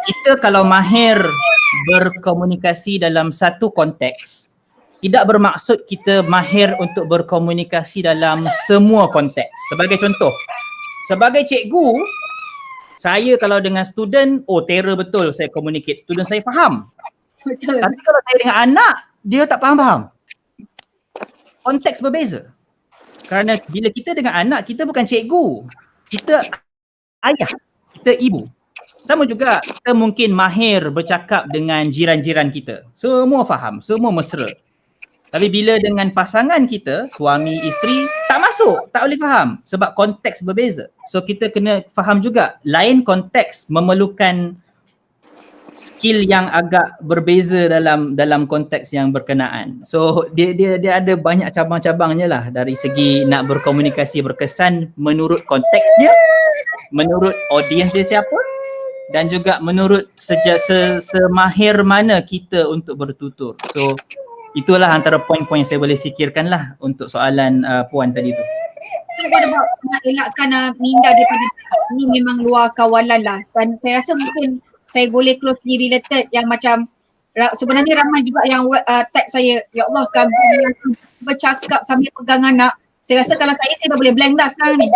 kita kalau mahir berkomunikasi dalam satu konteks, tidak bermaksud kita mahir untuk berkomunikasi dalam semua konteks. Sebagai contoh, sebagai cikgu, saya kalau dengan student, terror betul saya communicate. Student saya faham. Betul. Tapi kalau saya dengan anak, dia tak faham-faham. Konteks berbeza. Kerana bila kita dengan anak, kita bukan cikgu. Kita ayah, kita ibu. Sama juga kita mungkin mahir bercakap dengan jiran-jiran kita. Semua faham, semua mesra. Tapi bila dengan pasangan kita, suami, isteri, tak masuk, tak boleh faham sebab konteks berbeza. So kita kena faham juga, lain konteks memerlukan skill yang agak berbeza dalam konteks yang berkenaan. So dia ada banyak cabang-cabangnya lah dari segi nak berkomunikasi berkesan menurut konteksnya, menurut audiens dia siapa, dan juga menurut semahir mana kita untuk bertutur. So itulah antara poin-poin yang saya boleh fikirkan lah untuk soalan Puan tadi tu. Saya nak elakkan minda daripada ini memang luar kawalan lah. Dan saya rasa mungkin saya boleh closely related yang macam sebenarnya ramai juga yang tag saya, ya Allah kagum yang bercakap sambil pegang anak. Saya rasa kalau saya dah boleh blank dah sekarang ni.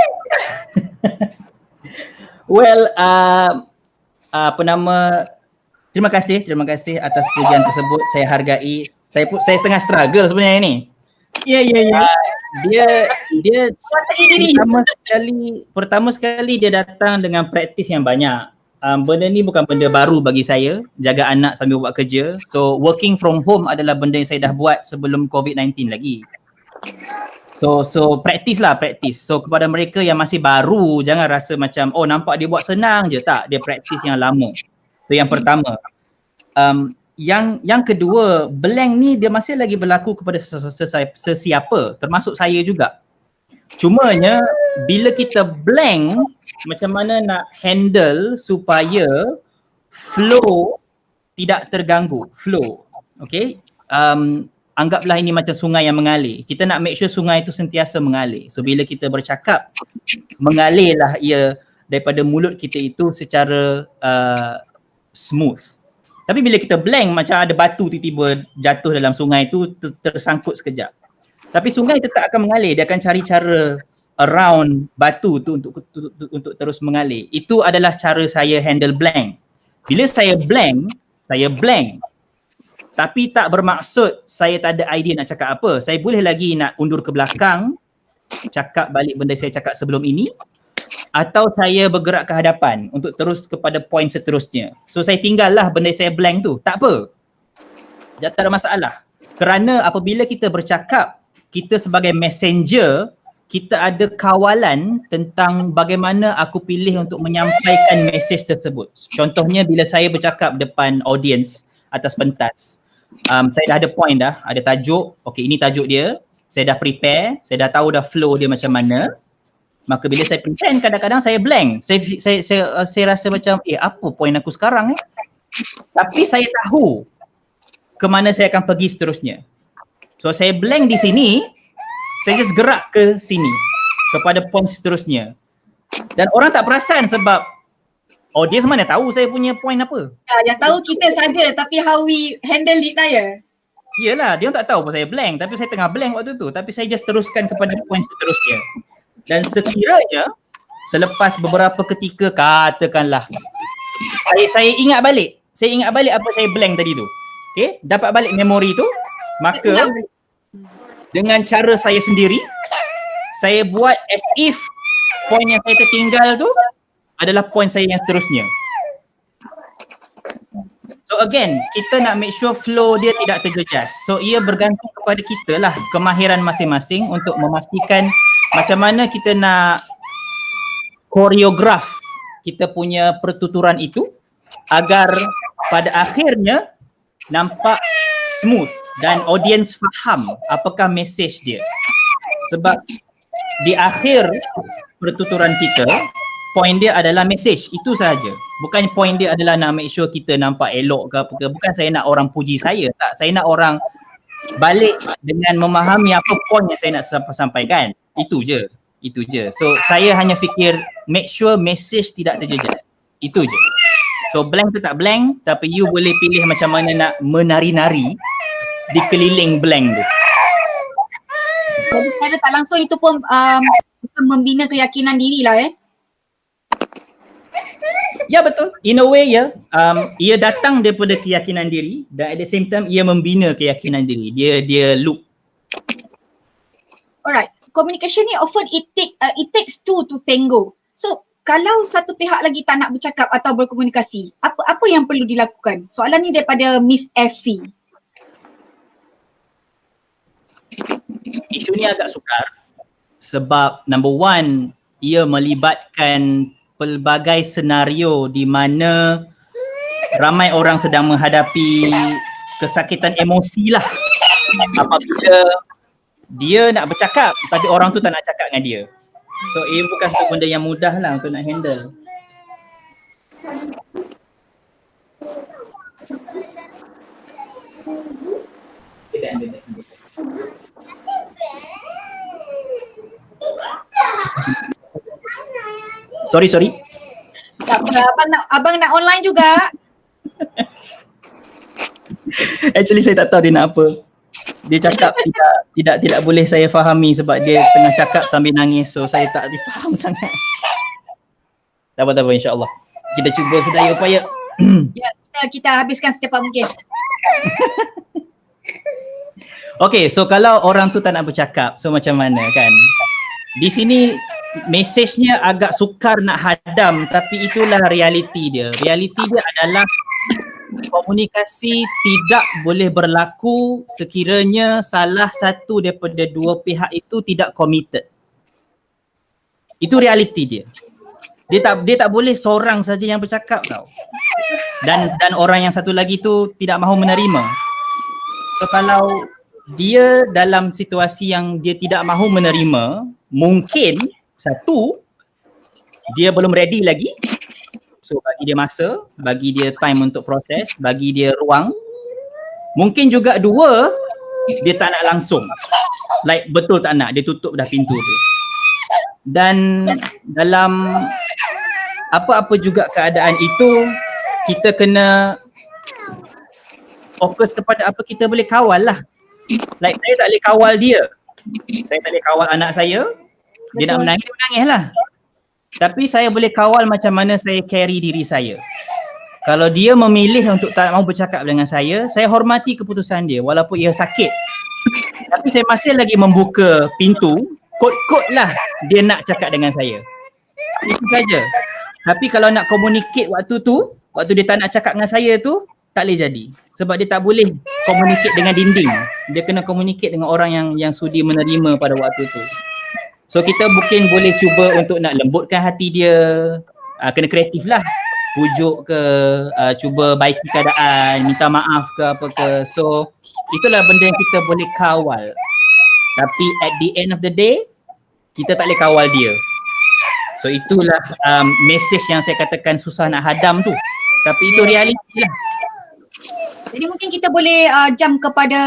Well, terima kasih atas pujian tersebut. Saya hargai. Saya tengah struggle sebenarnya ni. Ya. Dia pertama sekali dia datang dengan praktis yang banyak. Benda ni bukan benda baru bagi saya, jaga anak sambil buat kerja. So working from home adalah benda yang saya dah buat sebelum COVID-19 lagi. So practice lah, practice. So kepada mereka yang masih baru, jangan rasa macam oh nampak dia buat senang je. Tak, dia practice yang lama. So yang pertama. Yang kedua, blank ni dia masih lagi berlaku kepada sesiapa, termasuk saya juga. Cumanya bila kita blank, macam mana nak handle supaya flow tidak terganggu, flow. Okay, anggaplah ini macam sungai yang mengalir. Kita nak make sure sungai itu sentiasa mengalir. So bila kita bercakap, mengalirlah ia daripada mulut kita itu secara smooth. Tapi bila kita blank, macam ada batu tiba-tiba jatuh dalam sungai tu, tersangkut sekejap. Tapi sungai tetap akan mengalir, dia akan cari cara around batu tu untuk terus mengalir. Itu adalah cara saya handle blank. Bila saya blank, tapi tak bermaksud saya tak ada idea nak cakap apa. Saya boleh lagi nak undur ke belakang, cakap balik benda saya cakap sebelum ini, atau saya bergerak ke hadapan untuk terus kepada poin seterusnya. So saya tinggallah benda saya blank tu. Tak apa. Tak ada masalah. Kerana apabila kita bercakap, kita sebagai messenger, kita ada kawalan tentang bagaimana aku pilih untuk menyampaikan mesej tersebut. Contohnya bila saya bercakap depan audience atas pentas, saya dah ada point dah, ada tajuk. Okay, ini tajuk dia. Saya dah prepare, saya dah tahu dah flow dia macam mana. Maka bila saya present, kadang-kadang saya blank. Saya rasa macam, apa point aku sekarang Tapi saya tahu ke mana saya akan pergi seterusnya. So saya blank di sini, saya just gerak ke sini, kepada point seterusnya. Dan orang tak perasan sebab audience mana tahu saya punya point apa. Yang tahu kita saja, tapi how we handle it lah ya. Yelah, dia tak tahu pun saya blank, tapi saya tengah blank waktu tu. Tapi saya just teruskan kepada point seterusnya. Dan sekiranya selepas beberapa ketika, katakanlah saya ingat balik apa saya blank tadi tu. Okay, dapat balik memori tu, maka dengan cara saya sendiri, saya buat as if point yang saya tertinggal tu adalah point saya yang seterusnya. So again, kita nak make sure flow dia tidak terjejas. So ia bergantung kepada kita lah, kemahiran masing-masing untuk memastikan macam mana kita nak koreograf kita punya pertuturan itu agar pada akhirnya nampak smooth dan audience faham apakah mesej dia. Sebab di akhir pertuturan kita, point dia adalah mesej, itu sahaja. Bukan point dia adalah nak make sure kita nampak elok ke apa ke. Bukan saya nak orang puji saya, tak. Saya nak orang balik dengan memahami apa point yang saya nak sampaikan. Itu je. So saya hanya fikir make sure message tidak terjejas. Itu je. So blank tu tak blank, tapi you boleh pilih macam mana nak menari-nari di keliling blank tu. Jadi secara tak langsung itu pun membina keyakinan diri lah Ya betul. In a way ya. Ia datang daripada keyakinan diri dan at the same time ia membina keyakinan diri. Dia loop. Alright. Communication ni often it takes two to tango. So kalau satu pihak lagi tak nak bercakap atau berkomunikasi, apa yang perlu dilakukan? Soalan ni daripada Miss Effie. Isu ni agak sukar sebab number one, ia melibatkan pelbagai senario di mana ramai orang sedang menghadapi kesakitan emosi lah apabila dia nak bercakap tapi orang tu tak nak cakap dengan dia. So ia bukan satu benda yang mudah lah untuk nak handle. Sorry. Tak apa, abang nak online juga. Actually saya tak tahu dia nak apa. Dia cakap tidak boleh saya fahami sebab dia tengah cakap sambil nangis. So saya tak faham sangat. Tak apa insya-Allah. Kita cuba sedaya upaya. Ya, kita habiskan secepat mungkin. Okay, so kalau orang tu tak nak bercakap, so macam mana kan? Di sini mesejnya agak sukar nak hadam tapi itulah realiti dia. Realiti dia adalah komunikasi tidak boleh berlaku sekiranya salah satu daripada dua pihak itu tidak committed. Itu realiti dia. Dia tak boleh seorang saja yang bercakap tau. Dan orang yang satu lagi tu tidak mahu menerima. So kalau dia dalam situasi yang dia tidak mahu menerima, mungkin satu, dia belum ready lagi. So bagi dia masa, bagi dia time untuk proses, bagi dia ruang. Mungkin juga dua, dia tak nak langsung. Like betul tak nak, dia tutup dah pintu tu. Dan dalam apa-apa juga keadaan itu, kita kena fokus kepada apa kita boleh kawal lah. Like saya tak boleh kawal dia. Saya tak boleh kawal anak saya. Dia nak menangis, dia menangis lah. Tapi saya boleh kawal macam mana saya carry diri saya. Kalau dia memilih untuk tak mahu bercakap dengan saya hormati keputusan dia walaupun ia sakit. Tapi saya masih lagi membuka pintu, kod-kod lah dia nak cakap dengan saya. Itu saja. Tapi kalau nak communicate waktu dia tak nak cakap dengan saya tu, tak boleh jadi. Sebab dia tak boleh communicate dengan dinding. Dia kena communicate dengan orang yang sudi menerima pada waktu tu. So kita mungkin boleh cuba untuk nak lembutkan hati dia, kena kreatif lah, pujuk ke, cuba baiki keadaan, minta maaf ke apa ke. So itulah benda yang kita boleh kawal. Tapi at the end of the day, kita tak boleh kawal dia. So itulah message yang saya katakan susah nak hadam tu. Tapi itu realiti lah. Jadi mungkin kita boleh jump kepada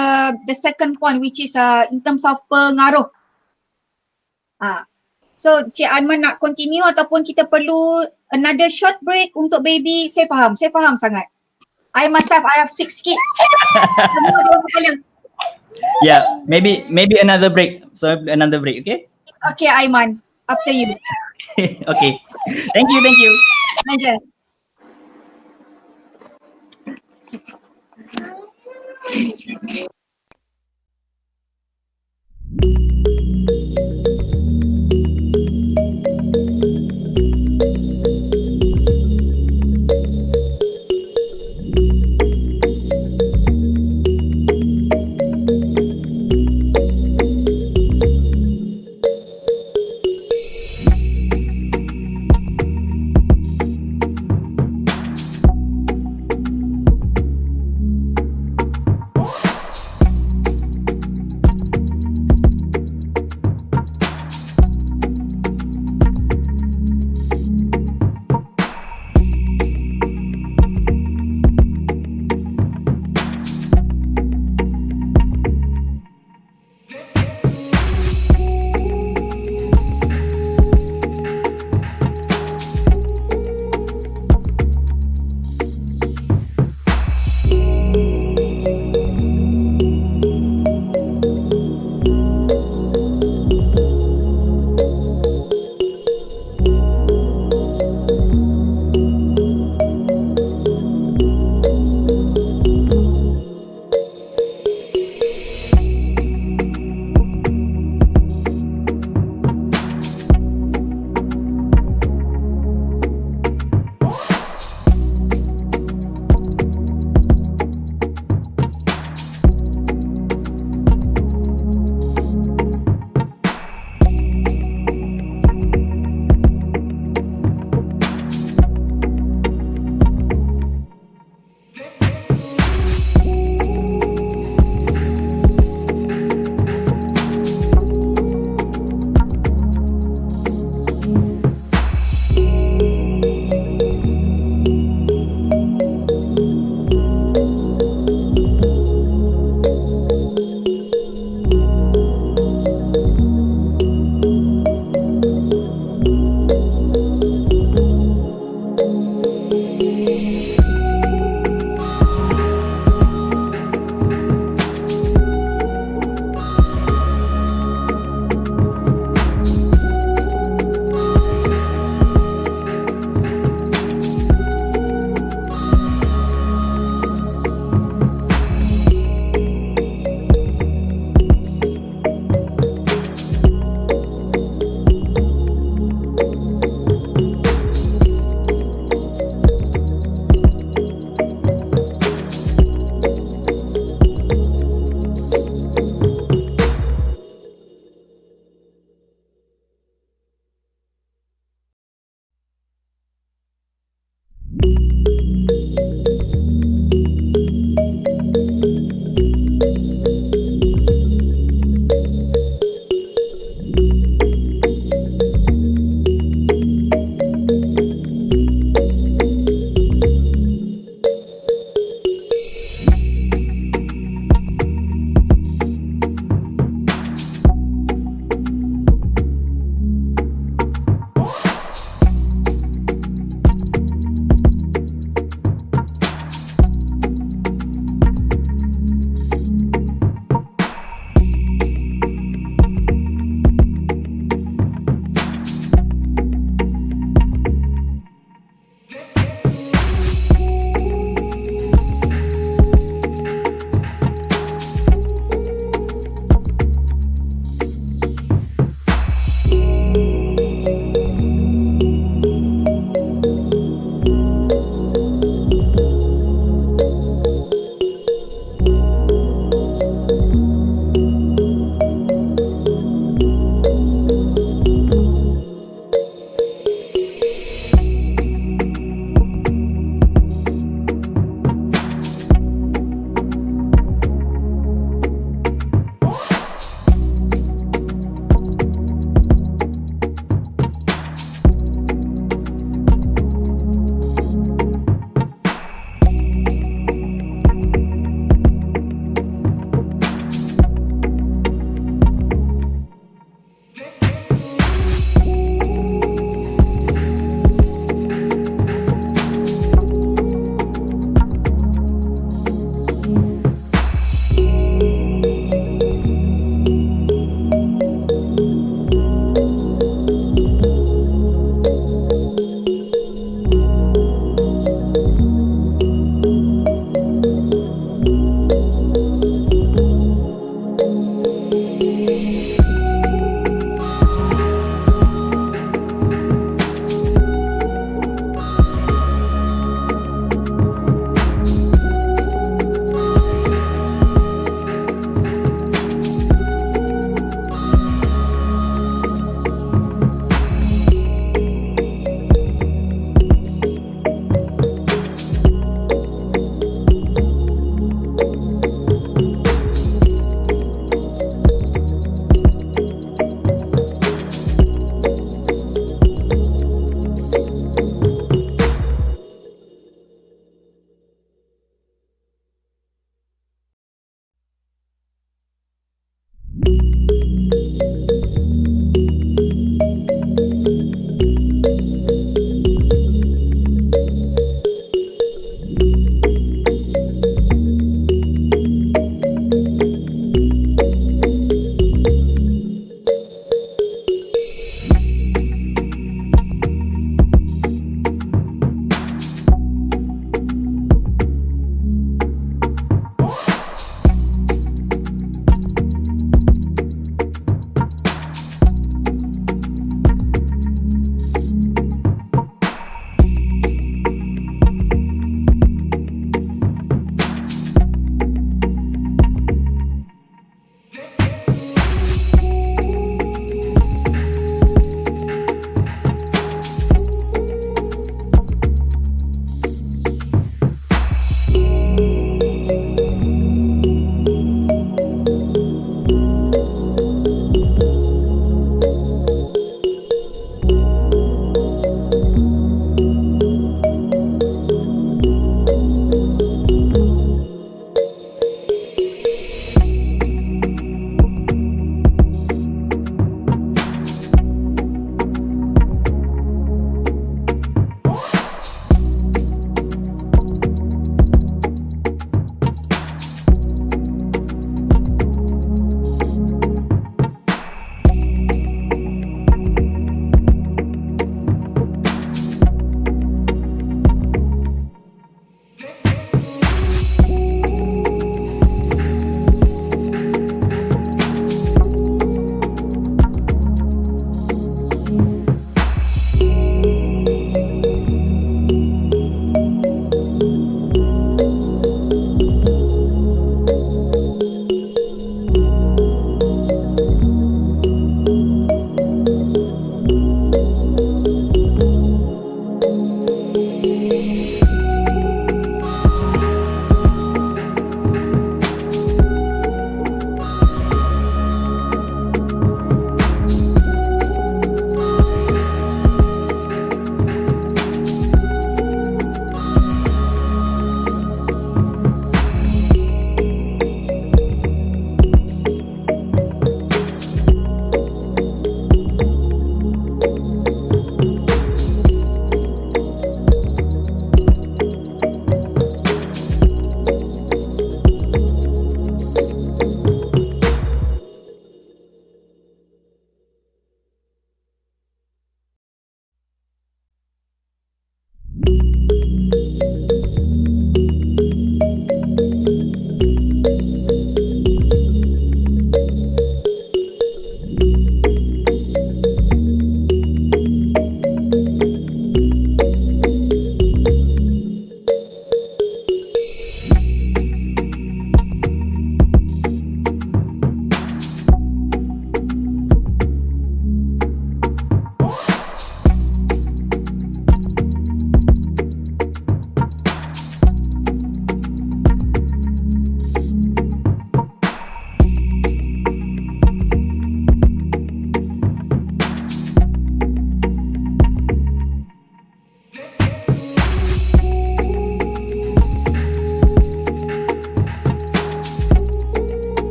the second point which is in terms of pengaruh. So Cik Aiman nak continue ataupun kita perlu another short break untuk baby? Saya faham sangat. I myself, I have 6 kids. Semua dia kepala. Yeah, maybe another break. So another break, okay? Okay Aiman, after you. Okay. Thank you. Saja.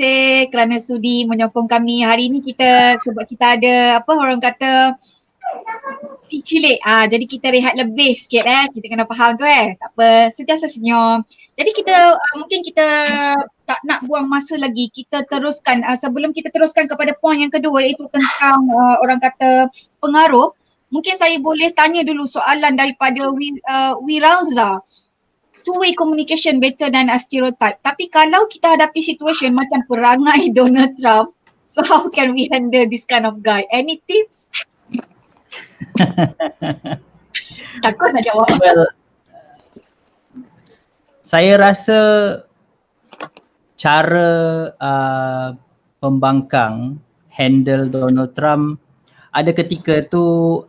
kasih kerana sudi menyokong kami. Hari ni sebab kita ada orang kata cilik. Jadi kita rehat lebih sikit kita kena faham tu tak apa, sentiasa senyum. Jadi kita mungkin kita tak nak buang masa lagi, kita teruskan sebelum kita teruskan kepada poin yang kedua iaitu tentang orang kata pengaruh. Mungkin saya boleh tanya dulu soalan daripada Wiralza. Two-way communication better than a stereotype. Tapi kalau kita hadapi situation macam perangai Donald Trump, so how can we handle this kind of guy? Any tips? Takut nak jawab. Well, saya rasa cara pembangkang handle Donald Trump ada ketika tu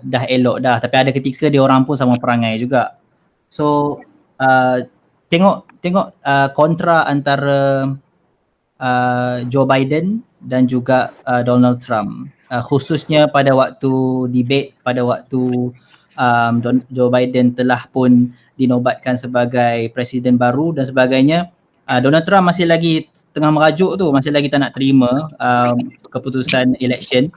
dah elok dah, tapi ada ketika dia orang pun sama perangai juga. So tengok kontra antara Joe Biden dan juga Donald Trump, khususnya pada waktu debate, pada waktu Joe Biden telah pun dinobatkan sebagai presiden baru dan sebagainya. Donald Trump masih lagi tengah merajuk tu, masih lagi tak nak terima keputusan election.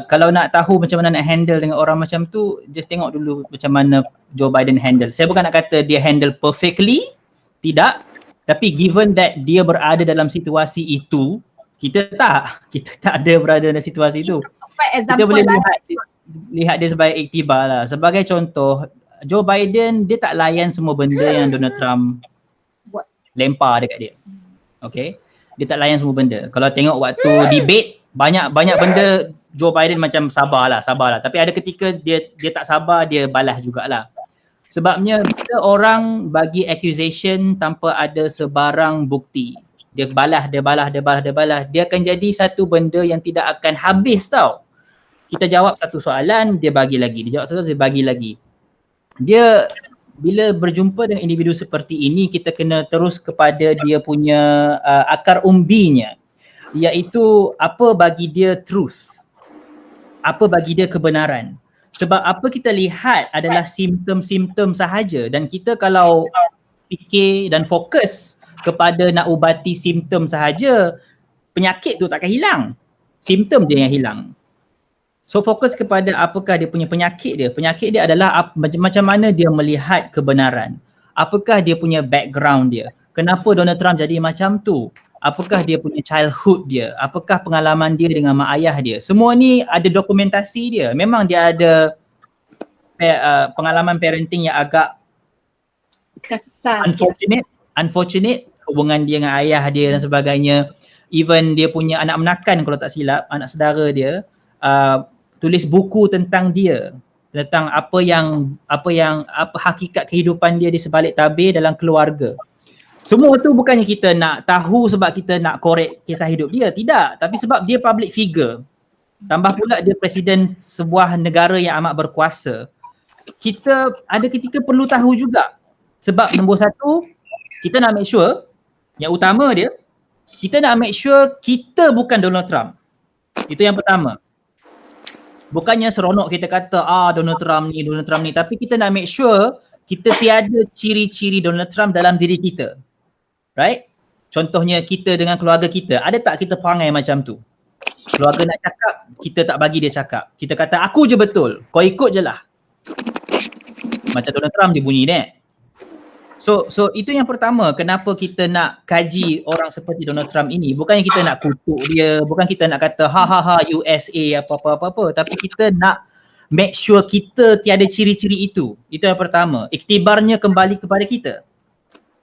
Kalau nak tahu macam mana nak handle dengan orang macam tu, just tengok dulu macam mana Joe Biden handle. Saya bukan nak kata dia handle perfectly, tidak. Tapi given that dia berada dalam situasi itu, kita tak ada berada dalam situasi itu. Kita boleh lihat dia sebagai iktibar lah. Sebagai contoh, Joe Biden dia tak layan semua benda yang Donald Trump lempar dekat dia. Okay? Dia tak layan semua benda. Kalau tengok waktu debate, banyak benda Joe Biden macam sabarlah. Tapi ada ketika dia tak sabar, dia balas jugalah. Sebabnya bila orang bagi accusation tanpa ada sebarang bukti, dia balas, dia akan jadi satu benda yang tidak akan habis tau. Kita jawab satu soalan, dia bagi lagi. Dia jawab satu, dia bagi lagi. Dia bila berjumpa dengan individu seperti ini, kita kena terus kepada dia punya akar umbinya, iaitu apa bagi dia truth, apa bagi dia kebenaran. Sebab apa kita lihat adalah simptom-simptom sahaja, dan kita kalau fikir dan fokus kepada nak ubati simptom sahaja, penyakit tu takkan hilang, simptom je yang hilang. So fokus kepada apakah dia punya penyakit dia. Penyakit dia adalah macam mana dia melihat kebenaran, apakah dia punya background dia, kenapa Donald Trump jadi macam tu, apakah dia punya childhood dia, apakah pengalaman dia dengan mak ayah dia. Semua ni ada dokumentasi dia. Memang dia ada pengalaman parenting yang agak kesal, unfortunate, hubungan dia dengan ayah dia dan sebagainya. Even dia punya anak menakan kalau tak silap, anak saudara dia tulis buku tentang dia, tentang apa hakikat kehidupan dia di sebalik tabir dalam keluarga. Semua tu bukannya kita nak tahu sebab kita nak korek kisah hidup dia, tidak. Tapi sebab dia public figure, tambah pula dia presiden sebuah negara yang amat berkuasa, kita ada ketika perlu tahu juga. Sebab nombor satu, kita nak make sure, yang utama dia, kita nak make sure kita bukan Donald Trump. Itu yang pertama. Bukannya seronok kita kata Donald Trump ni, tapi kita nak make sure kita tiada ciri-ciri Donald Trump dalam diri kita. Right? Contohnya kita dengan keluarga kita, ada tak kita perangai macam tu? Keluarga nak cakap, kita tak bagi dia cakap. Kita kata aku je betul, kau ikut je lah. Macam Donald Trump dia bunyi ni. So itu yang pertama, kenapa kita nak kaji orang seperti Donald Trump ini. Bukannya kita nak kutuk dia, bukan kita nak kata USA apa-apa, tapi kita nak make sure kita tiada ciri-ciri itu. Itu yang pertama. Iktibarnya kembali kepada kita.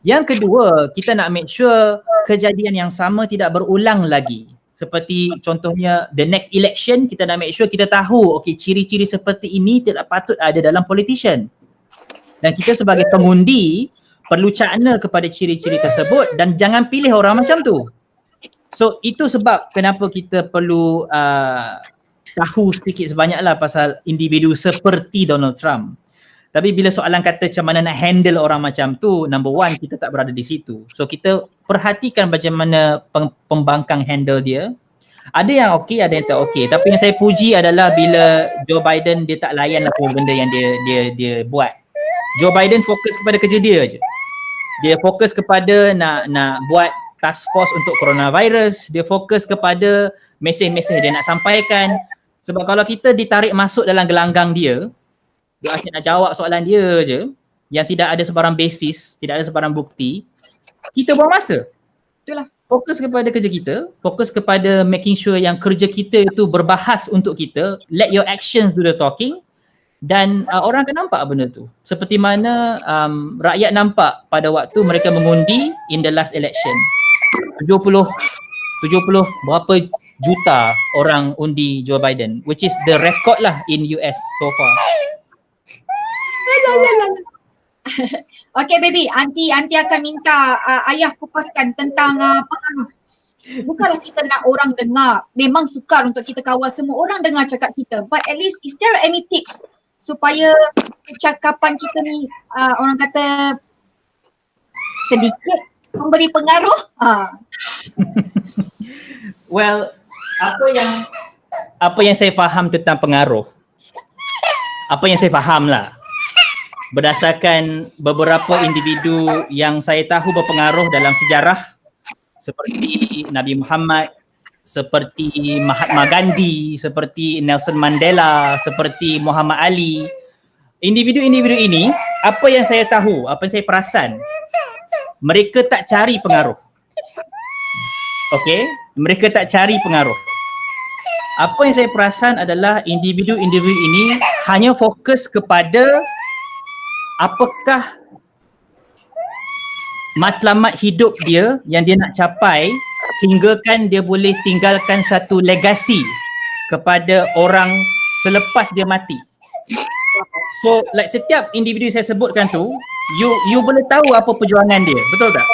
Yang kedua, kita nak make sure kejadian yang sama tidak berulang lagi. Seperti contohnya the next election, kita nak make sure kita tahu ciri-ciri seperti ini tidak patut ada dalam politician. Dan kita sebagai pengundi perlu cakna kepada ciri-ciri tersebut dan jangan pilih orang macam tu. So itu sebab kenapa kita perlu tahu sedikit sebanyaklah pasal individu seperti Donald Trump. Tapi bila soalan kata macam mana nak handle orang macam tu, number one, kita tak berada di situ. So kita perhatikan bagaimana pembangkang handle dia. Ada yang okey, ada yang tak okey. Tapi yang saya puji adalah bila Joe Biden dia tak layan apa benda yang dia buat. Joe Biden fokus kepada kerja dia je. Dia fokus kepada nak buat task force untuk coronavirus, dia fokus kepada mesej-mesej dia nak sampaikan. Sebab kalau kita ditarik masuk dalam gelanggang dia asyik nak jawab soalan dia je yang tidak ada sebarang basis, tidak ada sebarang bukti, kita buang masa. Itulah. Fokus kepada kerja kita, fokus kepada making sure yang kerja kita itu berbahas untuk kita, let your actions do the talking, dan orang akan nampak benda tu. Seperti mana rakyat nampak pada waktu mereka mengundi in the last election. 70 berapa juta orang undi Joe Biden, which is the record lah in US so far. Okay baby, Aunty akan minta ayah kupaskan tentang pengaruh. Bukanlah kita nak orang dengar, memang sukar untuk kita kawal semua orang dengar cakap kita, but at least is there any tips supaya percakapan kita ni orang kata sedikit memberi pengaruh? Well, apa yang saya faham tentang pengaruh, apa yang saya faham lah, berdasarkan beberapa individu yang saya tahu berpengaruh dalam sejarah seperti Nabi Muhammad, seperti Mahatma Gandhi, seperti Nelson Mandela, seperti Muhammad Ali. Individu-individu ini, apa yang saya tahu, apa yang saya perasan, mereka tak cari pengaruh. Okay? Mereka tak cari pengaruh. Apa yang saya perasan adalah individu-individu ini hanya fokus kepada apakah matlamat hidup dia yang dia nak capai hinggakan dia boleh tinggalkan satu legasi kepada orang selepas dia mati. So like setiap individu saya sebutkan tu, you boleh tahu apa perjuangan dia, betul tak?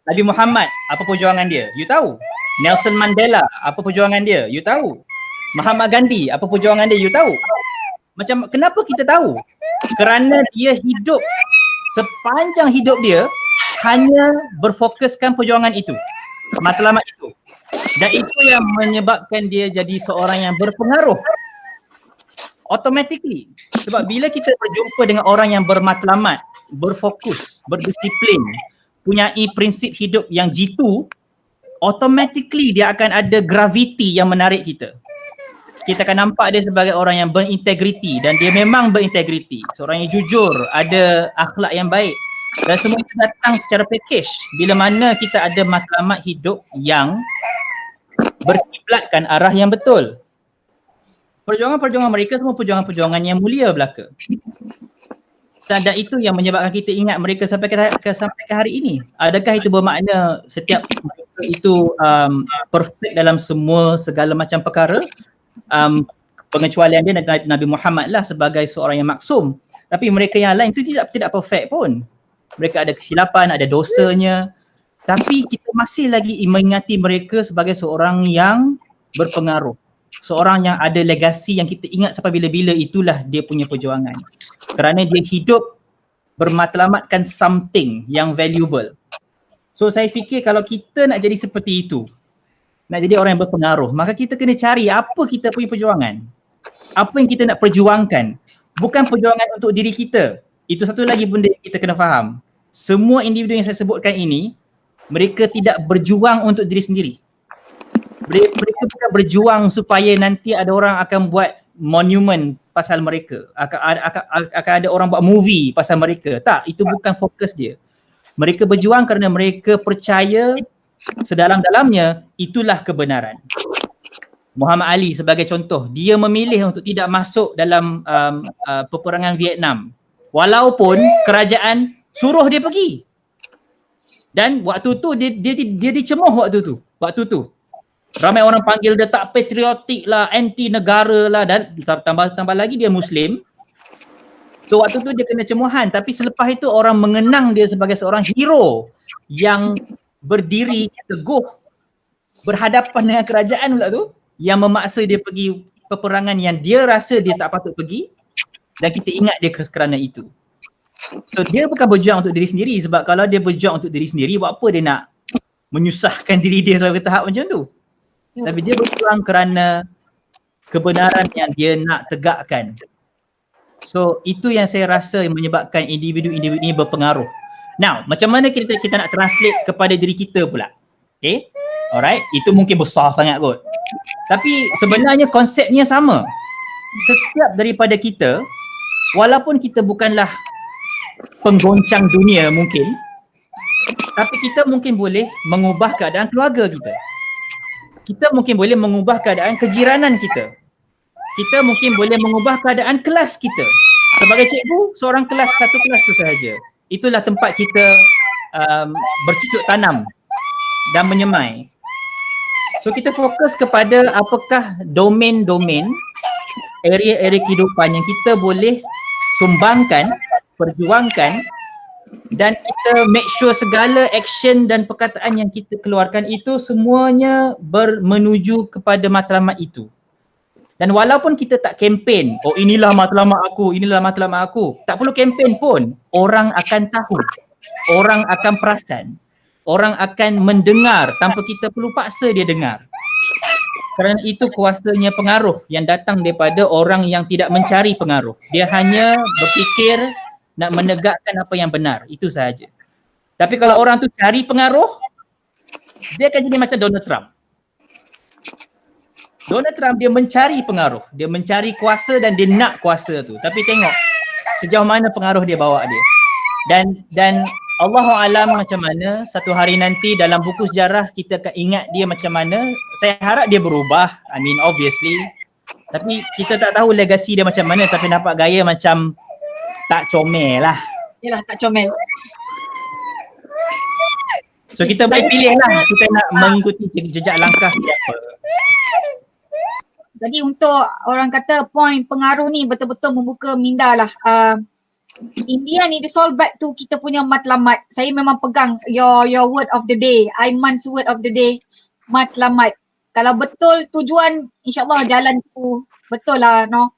Nabi Muhammad, apa perjuangan dia? You tahu. Nelson Mandela, apa perjuangan dia? You tahu. Mahatma Gandhi, apa perjuangan dia? You tahu. Macam kenapa kita tahu? Kerana dia hidup, sepanjang hidup dia hanya berfokuskan perjuangan itu, matlamat itu. Dan itu yang menyebabkan dia jadi seorang yang berpengaruh automatically. Sebab bila kita berjumpa dengan orang yang bermatlamat, berfokus, berdisiplin, punyai prinsip hidup yang jitu, automatically dia akan ada gravity yang menarik kita. Kita akan nampak dia sebagai orang yang berintegriti, dan dia memang berintegriti. Seorang yang jujur, ada akhlak yang baik, dan semua itu datang secara package bila mana kita ada matlamat hidup yang berkiblatkan arah yang betul. Perjuangan-perjuangan mereka semua perjuangan-perjuangan yang mulia belaka. Dan itu yang menyebabkan kita ingat mereka sampai ke hari ini. Adakah itu bermakna setiap mereka itu perfect dalam segala macam perkara? Pengecualian dia Nabi Muhammad lah sebagai seorang yang maksum. Tapi mereka yang lain itu tidak perfect pun. Mereka ada kesilapan, ada dosanya. Tapi kita masih lagi mengingati mereka sebagai seorang yang berpengaruh. Seorang yang ada legasi yang kita ingat sampai bila-bila, itulah dia punya perjuangan. Kerana dia hidup bermatlamatkan something yang valuable. So saya fikir kalau kita nak jadi seperti itu, nak jadi orang yang berpengaruh, maka kita kena cari apa kita punya perjuangan. Apa yang kita nak perjuangkan. Bukan perjuangan untuk diri kita. Itu satu lagi benda yang kita kena faham. Semua individu yang saya sebutkan ini, mereka tidak berjuang untuk diri sendiri. Mereka bukan berjuang supaya nanti ada orang akan buat monumen pasal mereka. Akan ada orang buat movie pasal mereka. Tak, itu bukan fokus dia. Mereka berjuang kerana mereka percaya sedalam-dalamnya itulah kebenaran. Muhammad Ali sebagai contoh, dia memilih untuk tidak masuk dalam peperangan Vietnam. Walaupun kerajaan suruh dia pergi. Dan waktu tu dia dicemuh waktu tu. Ramai orang panggil dia tak patriotik lah, anti negara lah, dan tambah lagi dia Muslim. So waktu tu dia kena cemuhan, tapi selepas itu orang mengenang dia sebagai seorang hero yang berdiri teguh berhadapan dengan kerajaan pula tu, yang memaksa dia pergi peperangan yang dia rasa dia tak patut pergi, dan kita ingat dia kerana itu. So dia bukan berjuang untuk diri sendiri, sebab kalau dia berjuang untuk diri sendiri, buat apa dia nak menyusahkan diri dia sampai ke tahap macam tu? Tapi dia berjuang kerana kebenaran yang dia nak tegakkan. So itu yang saya rasa menyebabkan individu-individu ini berpengaruh. Now, macam mana kita nak translate kepada diri kita pula? Okay, alright, itu mungkin besar sangat kot. Tapi sebenarnya konsepnya sama. Setiap daripada kita, walaupun kita bukanlah penggoncang dunia mungkin, tapi kita mungkin boleh mengubah keadaan keluarga kita. Kita mungkin boleh mengubah keadaan kejiranan kita. Kita mungkin boleh mengubah keadaan kelas kita. Sebagai cikgu, seorang kelas, satu kelas tu sahaja. Itulah tempat kita bercucuk tanam dan menyemai. So kita fokus kepada apakah domain-domain, area-area kehidupan yang kita boleh sumbangkan, perjuangkan, dan kita make sure segala action dan perkataan yang kita keluarkan itu semuanya menuju kepada matlamat itu. Dan walaupun kita tak kempen, oh inilah matlamat aku, inilah matlamat aku, tak perlu kempen pun, orang akan tahu, orang akan perasan, orang akan mendengar tanpa kita perlu paksa dia dengar. Kerana itu kuasanya pengaruh yang datang daripada orang yang tidak mencari pengaruh. Dia hanya berfikir nak menegakkan apa yang benar, itu sahaja. Tapi kalau orang tu cari pengaruh, dia akan jadi macam Donald Trump. Donald Trump dia mencari pengaruh, dia mencari kuasa dan dia nak kuasa tu. Tapi tengok sejauh mana pengaruh dia bawa dia. Dan Allahu alam macam mana satu hari nanti dalam buku sejarah kita akan ingat dia macam mana. Saya harap dia berubah, I mean obviously. Tapi kita tak tahu legasi dia macam mana, tapi nampak gaya macam tak comel lah. Yalah, tak comel. So kita boleh pilih lah, kita nak mengikuti jejak langkah siapa. Jadi untuk orang kata point pengaruh ni betul-betul membuka minda lah. India ni it's all back to kita punya matlamat. Saya memang pegang your word of the day, Aiman's word of the day, matlamat. Kalau betul tujuan, insyaAllah jalan tu betul lah, no?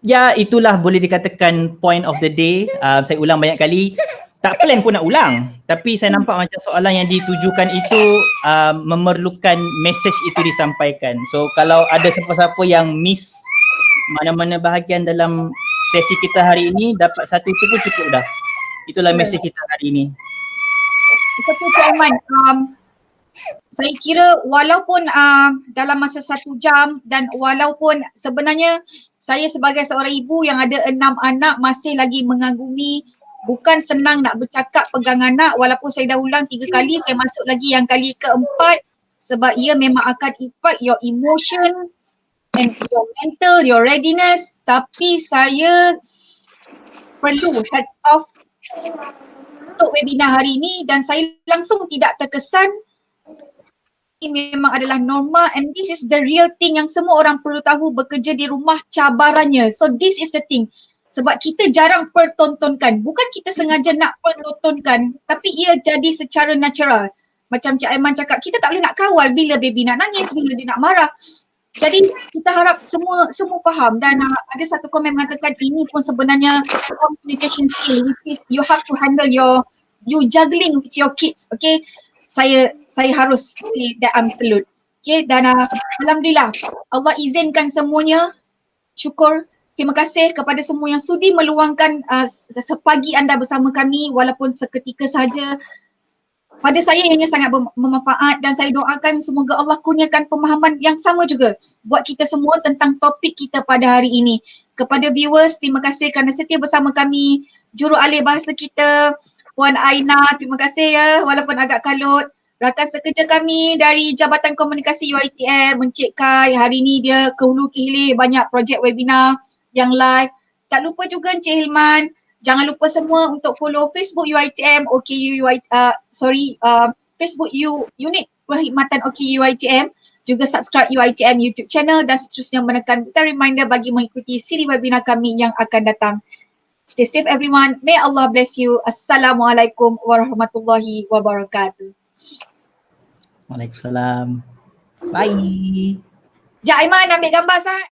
Ya, itulah boleh dikatakan point of the day. Saya ulang banyak kali. Tak plan pun nak ulang. Tapi saya nampak macam soalan yang ditujukan itu memerlukan message itu disampaikan. So kalau ada siapa-siapa yang miss mana-mana bahagian dalam sesi kita hari ini, dapat satu itu pun cukup dah. Itulah message kita hari ini. Betul Cik Aiman. Saya kira walaupun dalam masa 1 jam dan walaupun sebenarnya saya sebagai seorang ibu yang ada 6 anak masih lagi mengagumi. Bukan senang nak bercakap pegang anak, walaupun saya dah ulang 3 kali, saya masuk lagi yang kali keempat sebab ia memang akan impact your emotion and your mental, your readiness. Tapi saya perlu heads off untuk webinar hari ini dan saya langsung tidak terkesan. Ini memang adalah norma and this is the real thing yang semua orang perlu tahu. Bekerja di rumah cabarannya. So this is the thing. Sebab kita jarang pertontonkan. Bukan kita sengaja nak pertontonkan, tapi ia jadi secara natural. Macam Cik Aiman cakap, kita tak boleh nak kawal bila baby nak nangis, bila dia nak marah. Jadi kita harap semua faham dan ada satu komen mengatakan ini pun sebenarnya communication skill, which is you have to handle you juggling with your kids. Okay, saya harus say that I'm salute. Okay, dan alhamdulillah Allah izinkan semuanya. Syukur. Terima kasih kepada semua yang sudi meluangkan sepagi anda bersama kami walaupun seketika sahaja. Pada saya ianya sangat bermanfaat dan saya doakan semoga Allah kurniakan pemahaman yang sama juga buat kita semua tentang topik kita pada hari ini. Kepada viewers, terima kasih kerana setia bersama kami. Jurualih bahasa kita, Puan Aina, terima kasih ya walaupun agak kalut. Rakan sekerja kami dari Jabatan Komunikasi UiTM, Encik Kai, hari ini dia ke hulu ke hilir banyak projek webinar yang live. Tak lupa juga Encik Hilman. Jangan lupa semua untuk follow Facebook UiTM, Facebook Unit Perkhidmatan OKU UiTM. Juga subscribe UiTM YouTube channel dan seterusnya menekan butang reminder bagi mengikuti siri webinar kami yang akan datang. Stay safe everyone. May Allah bless you. Assalamualaikum warahmatullahi wabarakatuh. Waalaikumsalam. Bye. Jak Aiman ambil gambar Sat.